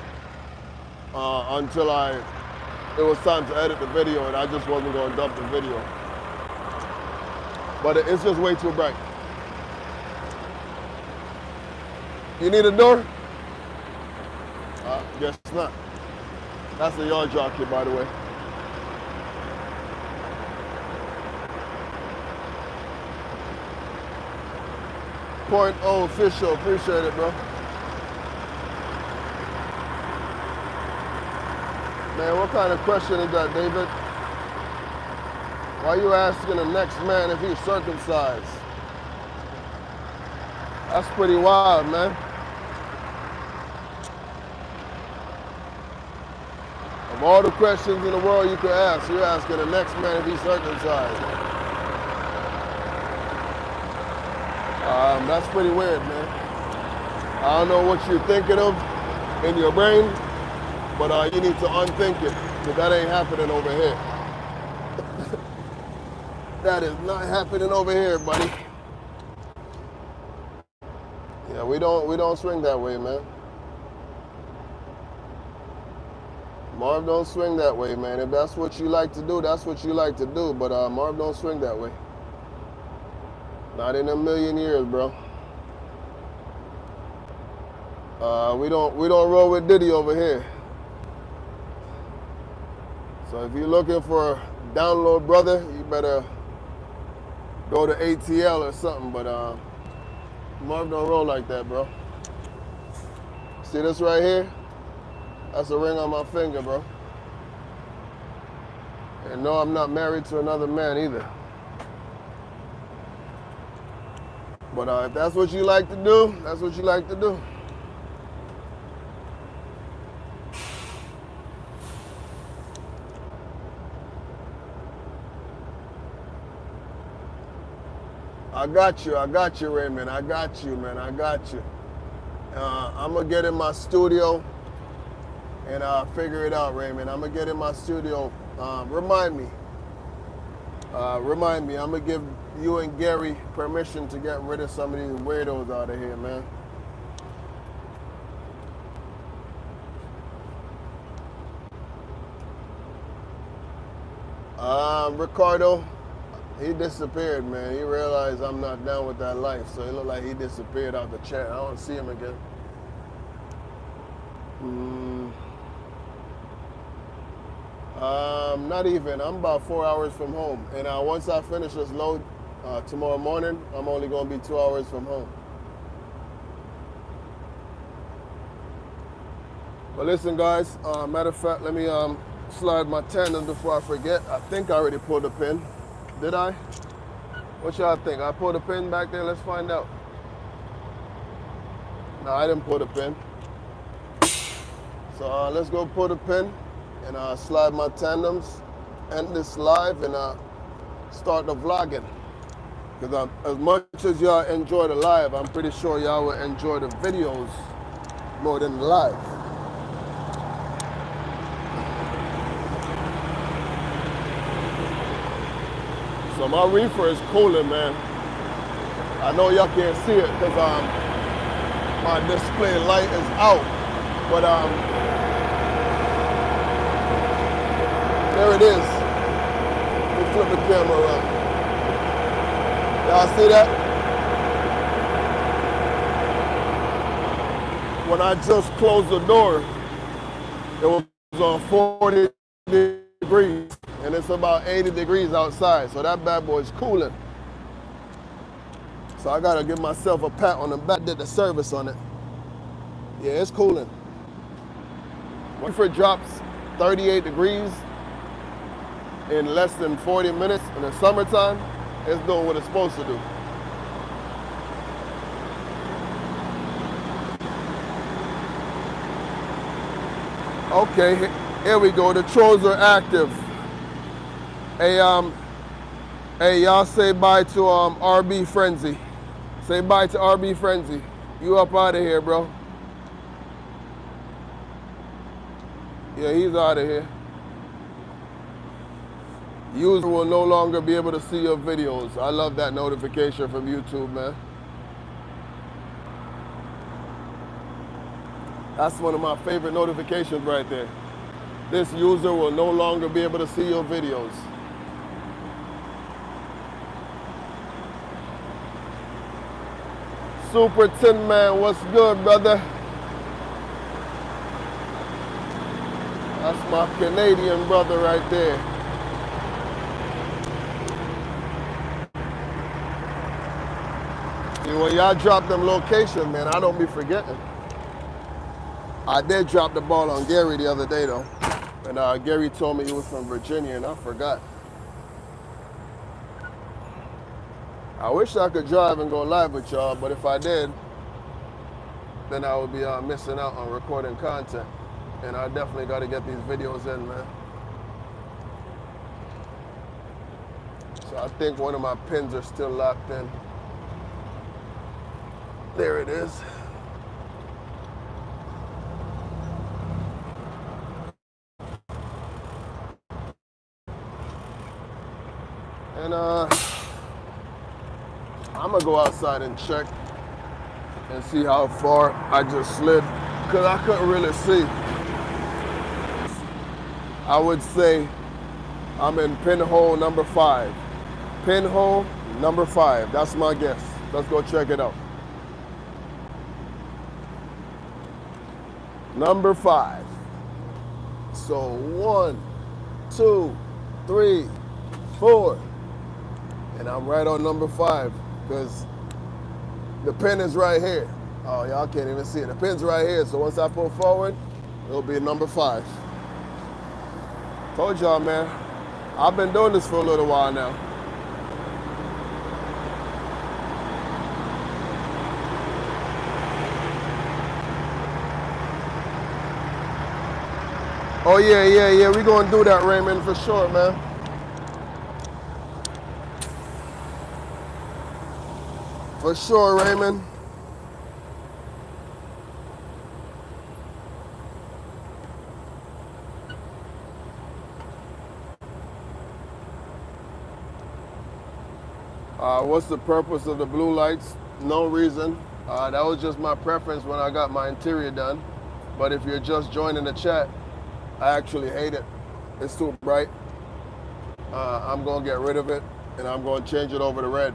until it was time to edit the video, and I just wasn't going to dump the video. But it's just way too bright. You need a door? Guess not. That's a yard jockey, by the way. .0 official, appreciate it, bro. Man, what kind of question is that, David? Why are you asking the next man if he's circumcised? That's pretty wild, man. Of all the questions in the world you could ask, you're asking the next man if he's circumcised. That's pretty weird, man. I don't know what you're thinking of in your brain, but you need to unthink it, because that ain't happening over here. That is not happening over here, buddy. Yeah, we don't swing that way, man. Marv don't swing that way, man. If that's what you like to do, that's what you like to do. But Marv don't swing that way. Not in a million years, bro. We don't roll with Diddy over here. So if you're looking for a download brother, you better go to ATL or something. But Marv don't roll like that, bro. See this right here? That's a ring on my finger, bro. And no, I'm not married to another man either. But if that's what you like to do, that's what you like to do. I got you, Raymond. I got you, man. I got you. I'm going to get in my studio and figure it out, Raymond. I'm going to get in my studio. Remind me. I'm going to give you and Gary permission to get rid of some of these weirdos out of here, man. Ricardo, he disappeared, man. He realized I'm not down with that life, so it looked like he disappeared out the chat. I don't see him again. Not even. I'm about 4 hours from home. And once I finish this load tomorrow morning, I'm only going to be 2 hours from home. But listen, guys, matter of fact, let me slide my tandem before I forget. I think I already pulled the pin. Did I? What y'all think? I pulled the pin back there? Let's find out. No, I didn't pull the pin. So let's go pull the pin and slide my tandems, end this live, and start the vlogging. Because as much as y'all enjoy the live, I'm pretty sure y'all will enjoy the videos more than the live. So my reefer is cooling, man. I know y'all can't see it because my display light is out. But there it is. Let me flip the camera around. Y'all see that? When I just closed the door, it was on 40 degrees. And it's about 80 degrees outside, so that bad boy is cooling. So I gotta give myself a pat on the back, did the service on it. Yeah, it's cooling. If it drops 38 degrees in less than 40 minutes in the summertime, it's doing what it's supposed to do. Okay, here we go, the trolls are active. Hey, y'all say bye to RB Frenzy. Say bye to RB Frenzy. You up out of here, bro. Yeah, he's out of here. User will no longer be able to see your videos. I love that notification from YouTube, man. That's one of my favorite notifications right there. This user will no longer be able to see your videos. Super Tin Man, what's good, brother? That's my Canadian brother right there. See, when y'all drop them locations, man, I don't be forgetting. I did drop the ball on Gary the other day, though. And Gary told me he was from Virginia, and I forgot. I wish I could drive and go live with y'all, but if I did, then I would be missing out on recording content. And I definitely got to get these videos in, man. So I think one of my pins are still locked in. There it is. And I'm gonna go outside and check and see how far I just slid, because I couldn't really see. I would say I'm in pinhole number 5. Pinhole number 5, that's my guess. Let's go check it out. Number 5. So 1, 2, 3, 4. And I'm right on number 5, because the pin is right here. Oh, y'all can't even see it. The pin's right here, so once I pull forward, it'll be number 5. Told y'all, man. I've been doing this for a little while now. Oh, yeah. We're going to do that, Raymond, for sure, man. For sure, Raymond. What's the purpose of the blue lights? No reason. That was just my preference when I got my interior done. But if you're just joining the chat, I actually hate it. It's too bright. I'm going to get rid of it, and I'm going to change it over to red.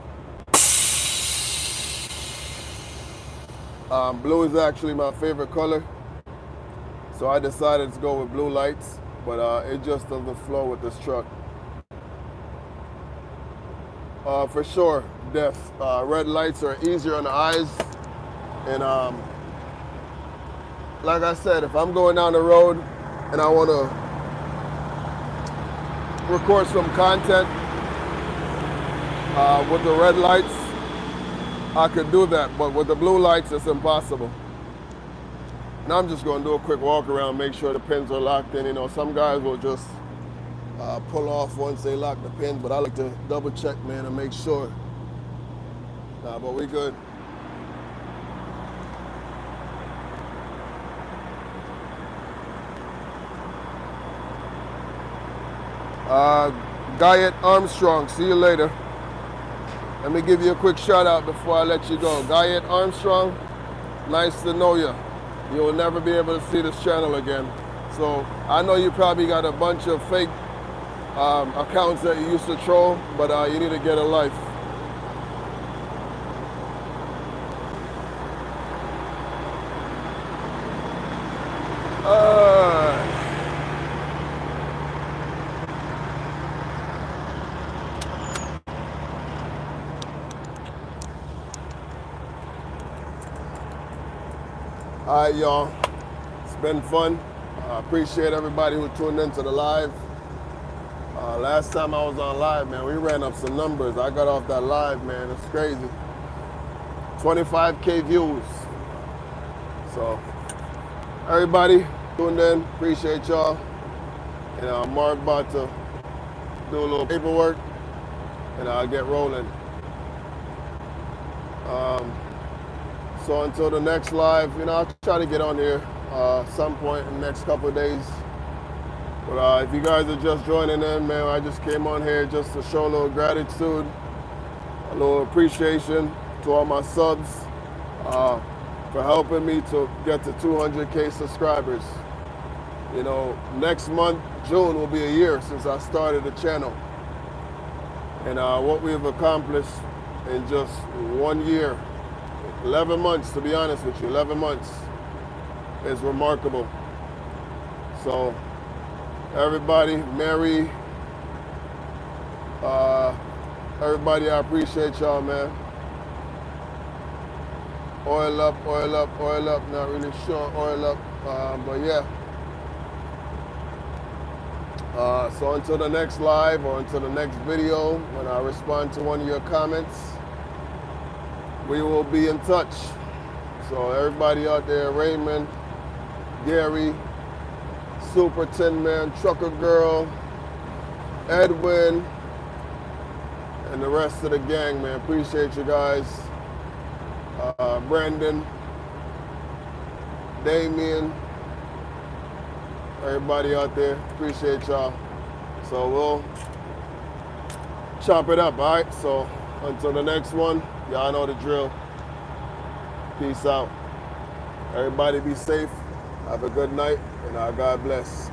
Blue is actually my favorite color, so I decided to go with blue lights, but it just doesn't flow with this truck. For sure, Def. Red lights are easier on the eyes, and like I said, if I'm going down the road and I want to record some content with the red lights, I could do that, but with the blue lights, it's impossible. And I'm just going to do a quick walk around, make sure the pins are locked in. You know, some guys will just pull off once they lock the pins, but I like to double check, man, and make sure. But we good. Guyet Armstrong, see you later. Let me give you a quick shout out before I let you go. Guyet Armstrong, nice to know you. You will never be able to see this channel again. So I know you probably got a bunch of fake accounts that you used to troll, but you need to get a life. All right, y'all. It's been fun. I appreciate everybody who tuned into the live. Last time I was on live, man, we ran up some numbers. I got off that live, man. It's crazy. 25K views. So, everybody tuned in. Appreciate y'all. And Mark about to do a little paperwork, and I'll get rolling. So until the next live, you know, I'll try to get on here some point in the next couple of days. But if you guys are just joining in, man, I just came on here just to show a little gratitude, a little appreciation to all my subs for helping me to get to 200K subscribers. You know, next month, June, will be a year since I started the channel. And what we've accomplished in just 1 year, 11 months, to be honest with you, 11 months is remarkable. So everybody, Mary, everybody, I appreciate y'all, man. Oil up, not really sure, oil up, but yeah. So until the next live or until the next video, when I respond to one of your comments, we will be in touch. So everybody out there, Raymond, Gary, Super Tin Man, Trucker Girl, Edwin, and the rest of the gang, man. Appreciate you guys. Brandon, Damien, everybody out there, appreciate y'all. So we'll chop it up, all right? So until the next one, y'all know the drill. Peace out. Everybody be safe. Have a good night, and God bless.